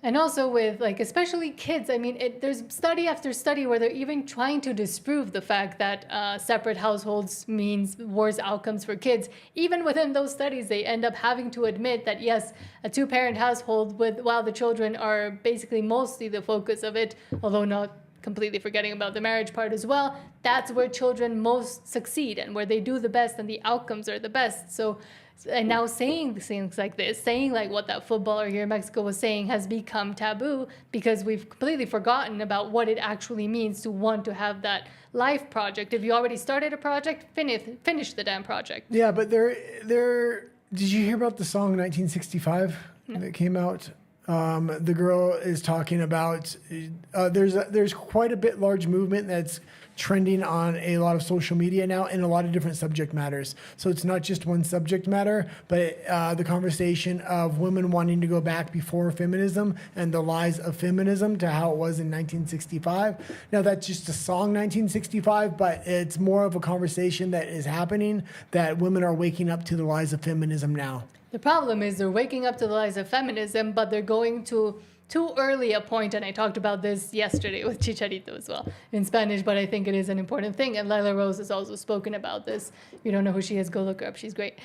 And also with especially kids, I mean, there's study after study where they're even trying to disprove the fact that separate households means worse outcomes for kids. Even within those studies, they end up having to admit that, yes, a two-parent household while the children are basically mostly the focus of it, although not completely forgetting about the marriage part as well, that's where children most succeed and where they do the best and the outcomes are the best. So, and now saying things like this, saying what that footballer here in Mexico was saying has become taboo because we've completely forgotten about what it actually means to want to have that life project. If you already started a project, finish the damn project. Yeah, but did you hear about the song 1965 that came out? The girl is talking about there's quite a bit large movement that's trending on a lot of social media now in a lot of different subject matters. So it's not just one subject matter, but the conversation of women wanting to go back before feminism and the lies of feminism to how it was in 1965. Now that's just a song 1965, but it's more of a conversation that is happening, that women are waking up to the lies of feminism now. The problem is they're waking up to the lies of feminism, but they're going to too early a point, and I talked about this yesterday with Chicharito as well in Spanish, but I think it is an important thing, and Lila Rose has also spoken about this. If you don't know who she is, go look her up. She's great.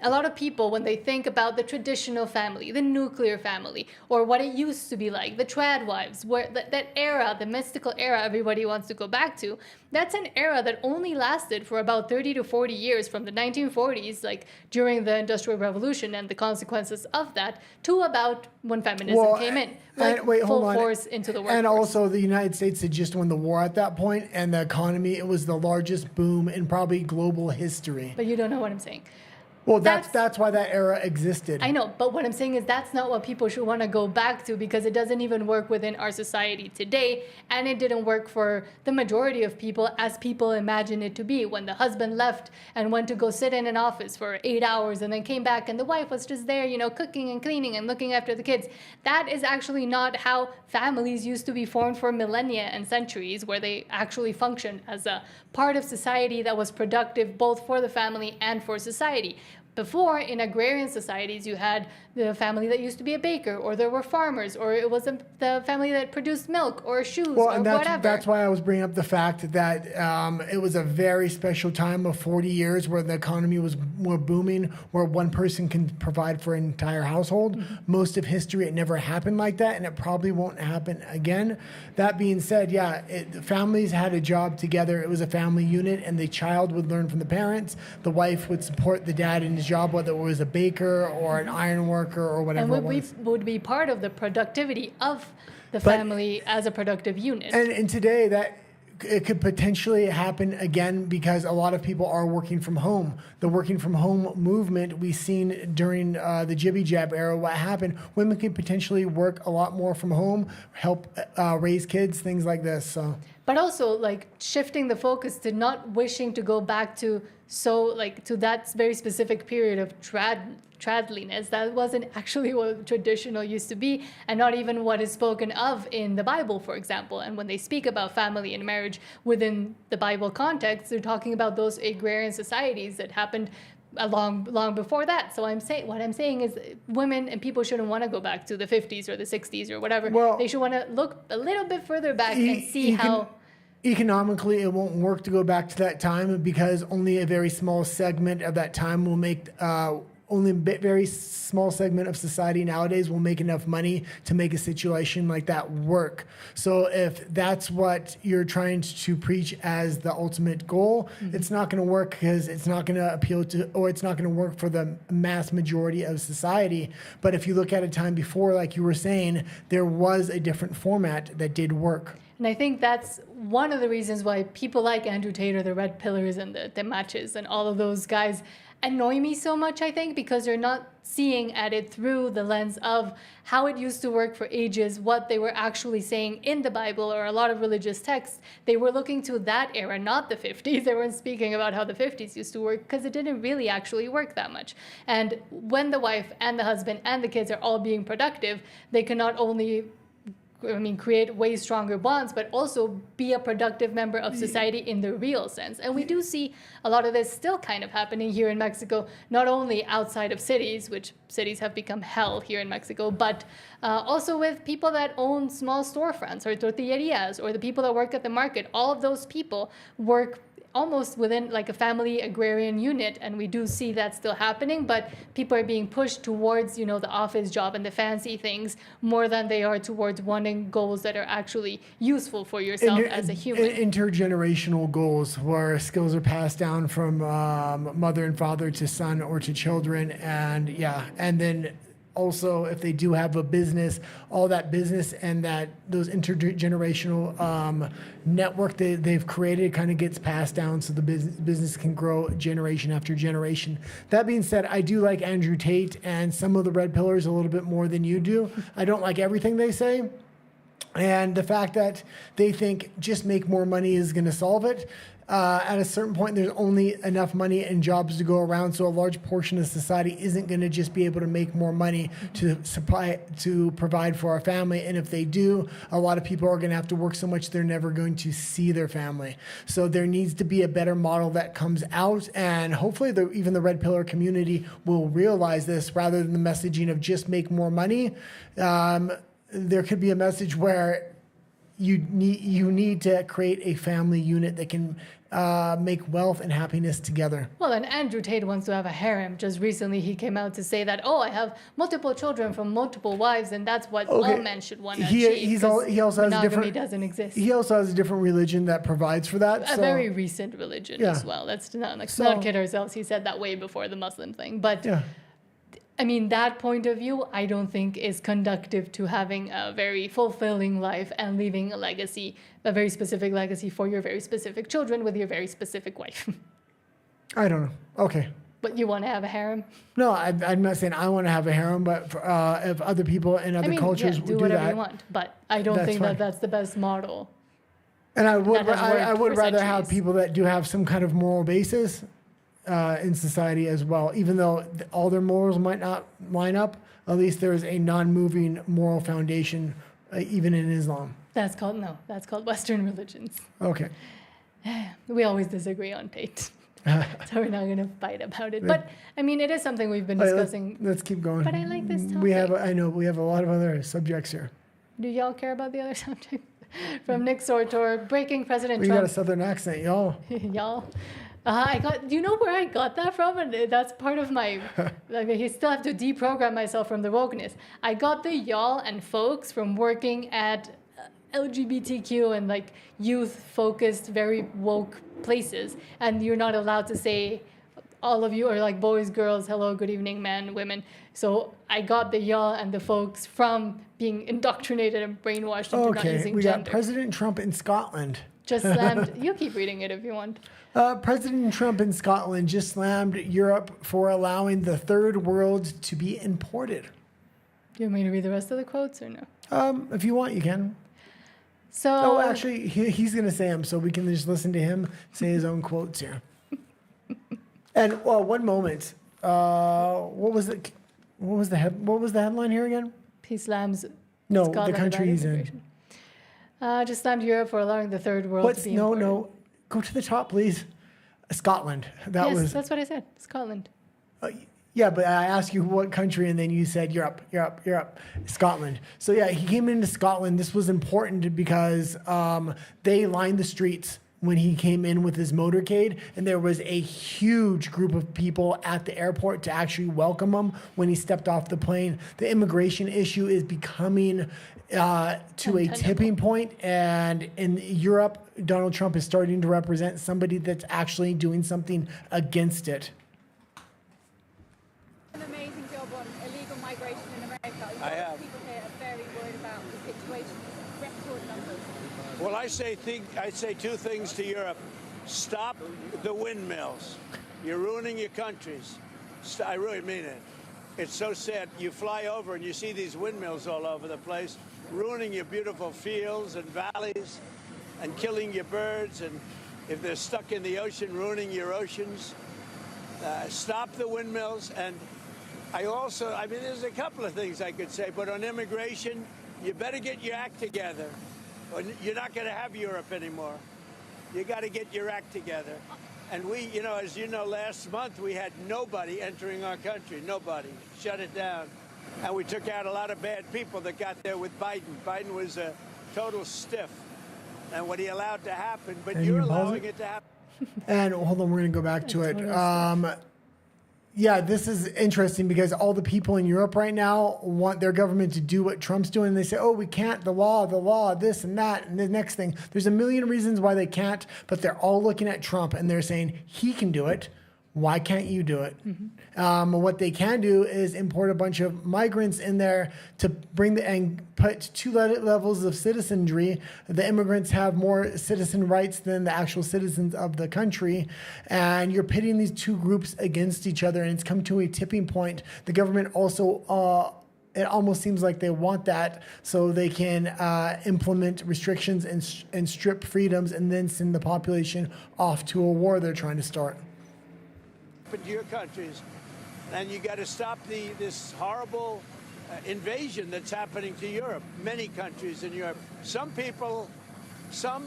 a lot of people, when they think about the traditional family, the nuclear family, or what it used to be like, the trad wives, where that era, the mystical era everybody wants to go back to, that's an era that only lasted for about 30 to 40 years, from the 1940s, like during the Industrial Revolution and the consequences of that, to about when feminism came in, like full force into the workforce. And also the United States had just won the war at that point, and the economy, it was the largest boom in probably global history. But you don't know what I'm saying. Well, that's why that era existed. I know, but what I'm saying is that's not what people should want to go back to, because it doesn't even work within our society today, and it didn't work for the majority of people as people imagine it to be. When the husband left and went to go sit in an office for 8 hours and then came back and the wife was just there, cooking and cleaning and looking after the kids. That is actually not how families used to be formed for millennia and centuries, where they actually functioned as a part of society that was productive both for the family and for society. Before, in agrarian societies, you had the family that used to be a baker, or there were farmers, or it was the family that produced milk or shoes or whatever. That's why I was bringing up the fact that it was a very special time of 40 years where the economy was more booming, where one person can provide for an entire household. Mm-hmm. Most of history, it never happened like that, and it probably won't happen again. That being said, families had a job together. It was a family unit, and the child would learn from the parents. The wife would support the dad in his job, whether it was a baker or an iron worker or whatever it was. Would be part of the productivity of the family as a productive unit. And today that it could potentially happen again, because a lot of people are working from home. The working from home movement we've seen during the Jibby Jab era, what happened, women could potentially work a lot more from home, help raise kids, things like this. So. But also, like, shifting the focus to not wishing to go back to that very specific period of tradliness. That wasn't actually what traditional used to be, and not even what is spoken of in the Bible, for example. And when they speak about family and marriage within the Bible context, they're talking about those agrarian societies that happened long before that. So what I'm saying is women and people shouldn't want to go back to the 50s or the 60s or whatever. Well, they should want to look a little bit further back and see how... Economically, it won't work to go back to that time, because only a very small segment of that time will make... only a very small segment of society nowadays will make enough money to make a situation like that work. So if that's what you're trying to preach as the ultimate goal, it's not going to work, because it's not going to appeal to, or it's not going to work for the mass majority of society. But if you look at a time before, like you were saying, there was a different format that did work. And I think that's one of the reasons why people like Andrew Tate, or the Red Pillars and the Matches and all of those guys annoy me so much, I think, because they're not seeing at it through the lens of how it used to work for ages, what they were actually saying in the Bible or a lot of religious texts. They were looking to that era, not the 50s. They weren't speaking about how the 50s used to work, because it didn't really actually work that much. And when the wife and the husband and the kids are all being productive, they can not only create way stronger bonds, but also be a productive member of society in the real sense. And we do see a lot of this still kind of happening here in Mexico, not only outside of cities, which cities have become hell here in Mexico, but also with people that own small storefronts or tortillerias, or the people that work at the market. All of those people work almost within like a family agrarian unit, and we do see that still happening, but people are being pushed towards the office job and the fancy things more than they are towards wanting goals that are actually used for yourself as a human. Intergenerational goals, where skills are passed down from mother and father to son or to children, and then also, if they do have a business, all that business and those intergenerational network they've created kind of gets passed down, so the business can grow generation after generation. That being said, I do like Andrew Tate and some of the Red Pillars a little bit more than you do. I don't like everything they say. And the fact that they think just make more money is going to solve it. At a certain point, there's only enough money and jobs to go around, so a large portion of society isn't going to just be able to make more money to provide for our family. And if they do, a lot of people are going to have to work so much they're never going to see their family. So there needs to be a better model that comes out, and hopefully even the Red Pillar community will realize this, rather than the messaging of just make more money. There could be a message where you need to create a family unit that can make wealth and happiness together. Well, and Andrew Tate wants to have a harem. Just recently, he came out to say that, oh, I have multiple children from multiple wives, and that's what all men should want to achieve. He also has a different. Doesn't exist. He also has a different religion that provides for that. A very recent religion as well. Let's not kid ourselves. He said that way before the Muslim thing. But I mean, that point of view, I don't think is conducive to having a very fulfilling life and leaving a legacy, a very specific legacy for your very specific children with your very specific wife. I don't know. Okay. But you want to have a harem? No, I'm not saying I want to have a harem, but if other people in other cultures do would whatever that, you want. But I don't think that that's the best model. And I would rather have people that do have some kind of moral basis in society as well, even though all their morals might not line up. At least there is a non-moving moral foundation, even in Islam. That's called Western religions. Okay. We always disagree on Tate, so we're not going to fight about it. But I mean, it is something we've been discussing. Let's keep going. But I like this topic. We have a lot of other subjects here. Do y'all care about the other subject? From Nick Sortor, breaking President Trump. You got a southern accent, y'all. Y'all. Do you know where I got that from? And that's part of my, I still have to deprogram myself from the wokeness. I got the y'all and folks from working at LGBTQ and like youth-focused, very woke places. And you're not allowed to say, all of you are like boys, girls, hello, good evening, men, women. So I got the y'all and the folks from being indoctrinated and brainwashed into not using we gender. got President Trump in Scotland. Just slammed. You keep reading it if you want. President Trump in Scotland just slammed Europe for allowing the third world to be imported. Do you want me to read the rest of the quotes or no? If you want, you can. So. Actually, he's going to say them, so we can just listen to him say his own quotes here. And one moment. What was it? What was the headline here again? He slams. No, Scotland the country he's in. Just slammed Europe for allowing the third world to be imported. No. Go to the top, please. Scotland. Yes, that's what I said. Scotland. Yeah, but I asked you what country, and then you said Europe. Scotland. So yeah, he came into Scotland. This was important because they lined the streets when he came in with his motorcade, and there was a huge group of people at the airport to actually welcome him when he stepped off the plane. The immigration issue is becoming to a tipping point, and in Europe, Donald Trump is starting to represent somebody that's actually doing something against it. An amazing job on illegal migration in America. A lot of people here are very worried about the situation. Record numbers. Well, I say two things to Europe. Stop the windmills. You're ruining your countries. I really mean it. It's so sad. You fly over and you see these windmills all over the place, ruining your beautiful fields and valleys and killing your birds. And if they're stuck in the ocean, ruining your oceans. Stop the windmills. And there's a couple of things I could say, but on immigration, you better get your act together. You're not going to have Europe anymore. You got to get your act together. And we, as you know, last month we had nobody entering our country. Nobody. Shut it down. And we took out a lot of bad people that got there with Biden. Biden was a total stiff. And what he allowed to happen, but you're allowing it to happen. And hold on, we're going to go back to it. Yeah, this is interesting because all the people in Europe right now want their government to do what Trump's doing. And they say, oh, we can't, the law, this and that. And the next thing, there's a million reasons why they can't, but they're all looking at Trump and they're saying, he can do it. Why can't you do it? Mm-hmm. What they can do is import a bunch of migrants in there to and put two levels of citizenry. The immigrants have more citizen rights than the actual citizens of the country. And you're pitting these two groups against each other, and it's come to a tipping point. The government also it almost seems like they want that so they can implement restrictions and strip freedoms and then send the population off to a war they're trying to start. Into your countries, and you got to stop this horrible invasion that's happening to Europe. Many countries in Europe. Some people, some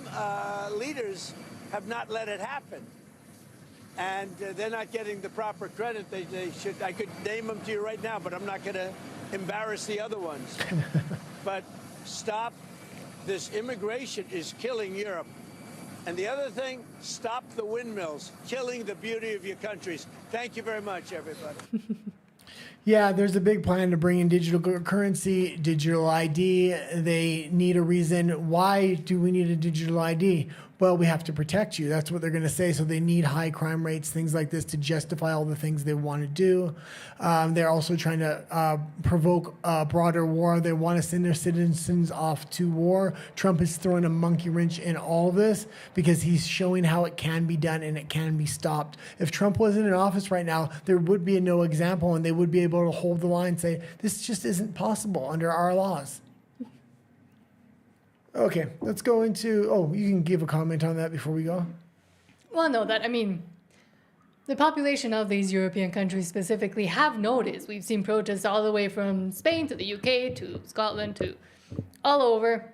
leaders have not let it happen, and they're not getting the proper credit they should. I could name them to you right now, but I'm not going to embarrass the other ones. But stop this immigration is killing Europe. And the other thing, stop the windmills, killing the beauty of your countries. Thank you very much, everybody. Yeah, there's a big plan to bring in digital currency, digital ID. They need a reason. Why do we need a digital ID? Well, we have to protect you. That's what they're going to say. So they need high crime rates, things like this to justify all the things they want to do. They're also trying to provoke a broader war. They want to send their citizens off to war. Trump is throwing a monkey wrench in all of this because he's showing how it can be done and it can be stopped. If Trump wasn't in office right now, there would be no example and they would be able to hold the line and say, this just isn't possible under our laws. Okay, let's go into, you can give a comment on that before we go. Well, no, the population of these European countries specifically have noticed. We've seen protests all the way from Spain to the UK to Scotland to all over.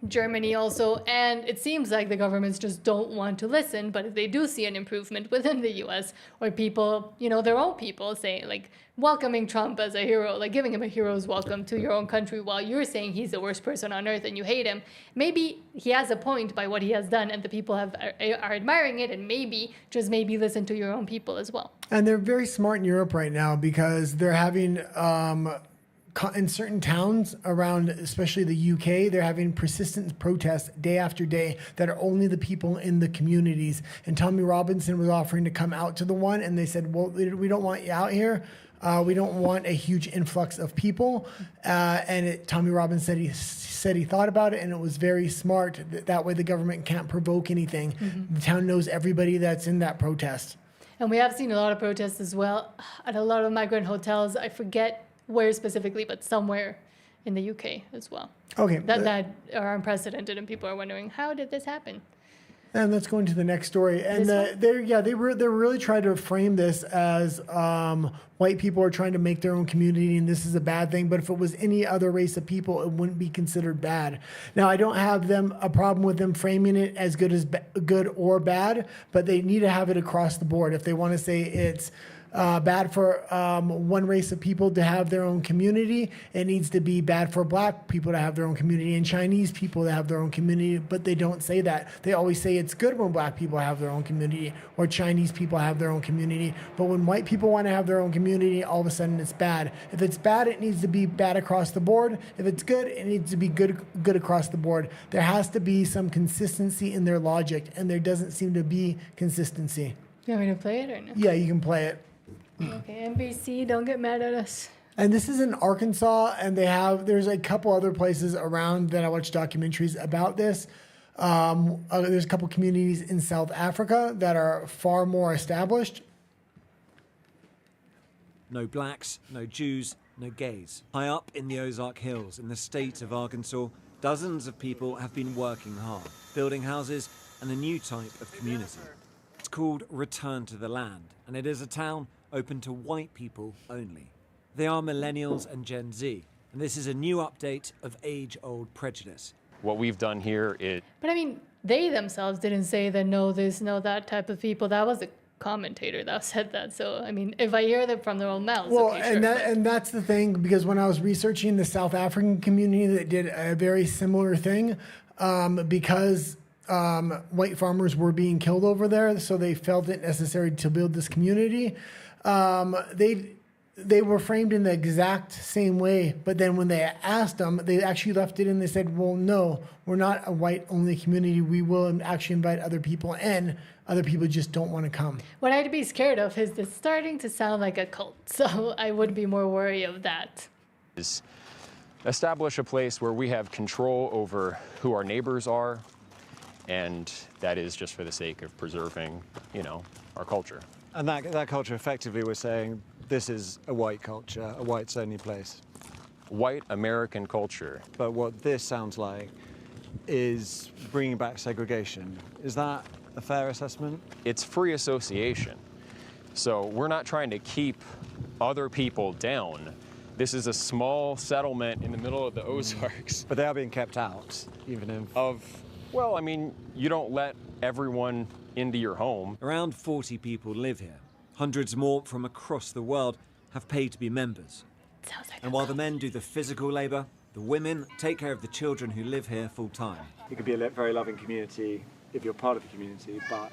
Germany also, and it seems like the governments just don't want to listen, but if they do see an improvement within the US or people, their own people saying, like, welcoming Trump as a hero, like giving him a hero's welcome to your own country while you're saying he's the worst person on earth and you hate him, maybe he has a point by what he has done and the people are admiring it, and maybe listen to your own people as well. And they're very smart in Europe right now because they're having in certain towns around, especially the UK, they're having persistent protests day after day that are only the people in the communities. And Tommy Robinson was offering to come out to the one, and they said, well, we don't want you out here. We don't want a huge influx of people. Tommy Robinson said he thought about it, and it was very smart. That way the government can't provoke anything. Mm-hmm. The town knows everybody that's in that protest. And we have seen a lot of protests as well at a lot of migrant hotels. I forget where specifically, but somewhere in the UK as well. Okay. That are unprecedented, and people are wondering, how did this happen? And let's go into the next story. And they're really trying to frame this as white people are trying to make their own community, and this is a bad thing. But if it was any other race of people, it wouldn't be considered bad. Now, I don't have a problem with them framing it as good or bad, but they need to have it across the board. If they want to say it's bad for one race of people to have their own community, it needs to be bad for black people to have their own community and Chinese people to have their own community, but they don't say that. They always say it's good when black people have their own community or Chinese people have their own community, but when white people want to have their own community, all of a sudden it's bad. If it's bad, it needs to be bad across the board. If it's good, it needs to be good across the board. There has to be some consistency in their logic, and there doesn't seem to be consistency. You want me to play it or no? Yeah, you can play it. Okay, NBC, don't get mad at us. And this is in Arkansas, and there's a couple other places around that I watch documentaries about this. There's a couple communities in South Africa that are far more established. No blacks, no Jews, no gays. High up in the Ozark Hills in the state of Arkansas, dozens of people have been working hard, building houses and a new type of community. It's called Return to the Land, and it is a town open to white people only. They are millennials and Gen Z, and this is a new update of age-old prejudice. What we've done here is... But I mean, they themselves didn't say that no this, no that type of people. That was a commentator that said that. So, I mean, if I hear that from their own mouths, well, okay, sure. And that's the thing, because when I was researching the South African community that did a very similar thing, because white farmers were being killed over there, so they felt it necessary to build this community. They were framed in the exact same way, but then when they asked them, they actually left it in. They said, well, no, we're not a white-only community. We will actually invite other people in. Other people just don't want to come. What I'd be scared of is this starting to sound like a cult, so I would be more worried of that. Establish a place where we have control over who our neighbors are, and that is just for the sake of preserving, our culture. And that culture, effectively, we're saying this is a white culture, a whites-only place. White American culture. But what this sounds like is bringing back segregation. Is that a fair assessment? It's free association. So we're not trying to keep other people down. This is a small settlement in the middle of the Ozarks. But they are being kept out, even if... Well, I mean, you don't let everyone into your home. Around 40 people live here. Hundreds more from across the world have paid to be members. Sounds like and while the men do the physical labor, The women take care of the children who live here full time. It could be a very loving community if you're part of the community, but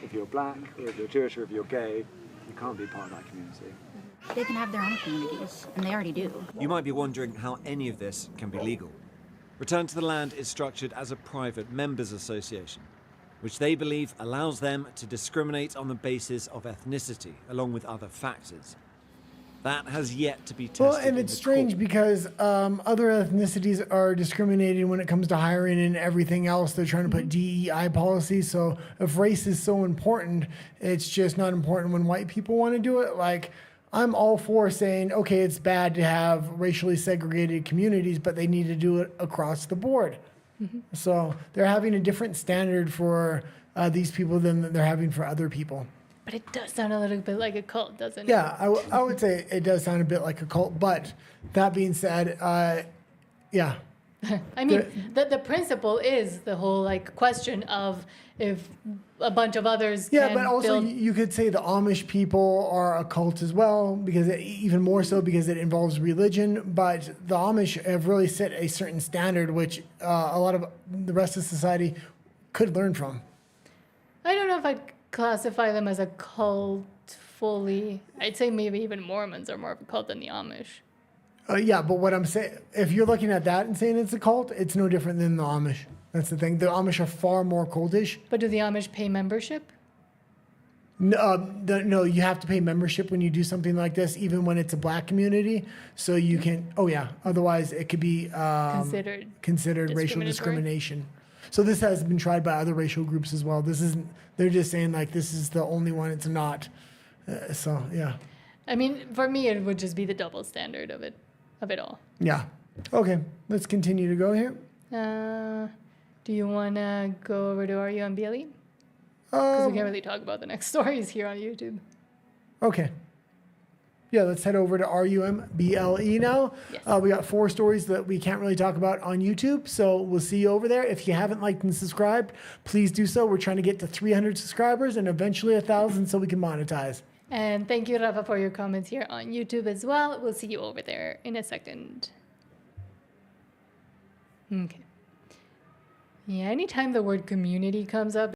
if you're black, or if you're Jewish, or if you're gay, you can't be part of that community. They can have their own communities, and they already do. You might be wondering how any of this can be legal. Return to the Land is structured as a private members association, which they believe allows them to discriminate on the basis of ethnicity, along with other factors. That has yet to be tested. Well, and it's strange because other ethnicities are discriminated when it comes to hiring and everything else. They're trying to put DEI policies. So if race is so important, it's just not important when white people want to do it. Like, I'm all for saying, okay, it's bad to have racially segregated communities, but they need to do it across the board. So they're having a different standard for these people than they're having for other people. But it does sound a little bit like a cult, doesn't it? Yeah, I would say it does sound a bit like a cult. But that being said, yeah. I mean, the principle is the whole like question of if a bunch of others Yeah, can but also build... you could say the Amish people are a cult as well, because even more so because it involves religion. But the Amish have really set a certain standard, which a lot of the rest of society could learn from. I don't know if I'd classify them as a cult fully. I'd say maybe even Mormons are more of a cult than the Amish. Yeah, but what I'm saying, if you're looking at that and saying it's a cult, it's no different than the Amish. That's the thing. The Amish are far more cultish. But do the Amish pay membership? No, you have to pay membership when you do something like this, even when it's a black community. So you can, otherwise it could be considered racial discrimination. So this has been tried by other racial groups as well. This isn't, they're just saying like this is the only one, it's not. So, yeah. I mean, for me, it would just be the double standard of it all. Yeah. Okay, let's continue to go here. Do you want to go over to RUMBLE? Because we can't really talk about the next stories here on YouTube. Okay. Yeah, let's head over to RUMBLE now. Yes. We got 4 stories that we can't really talk about on YouTube, so we'll see you over there. If you haven't liked and subscribed, please do so. We're trying to get to 300 subscribers and eventually 1,000 so we can monetize. And thank you, Rafa, for your comments here on YouTube as well. We'll see you over there in a second. Okay. Yeah, anytime the word community comes up,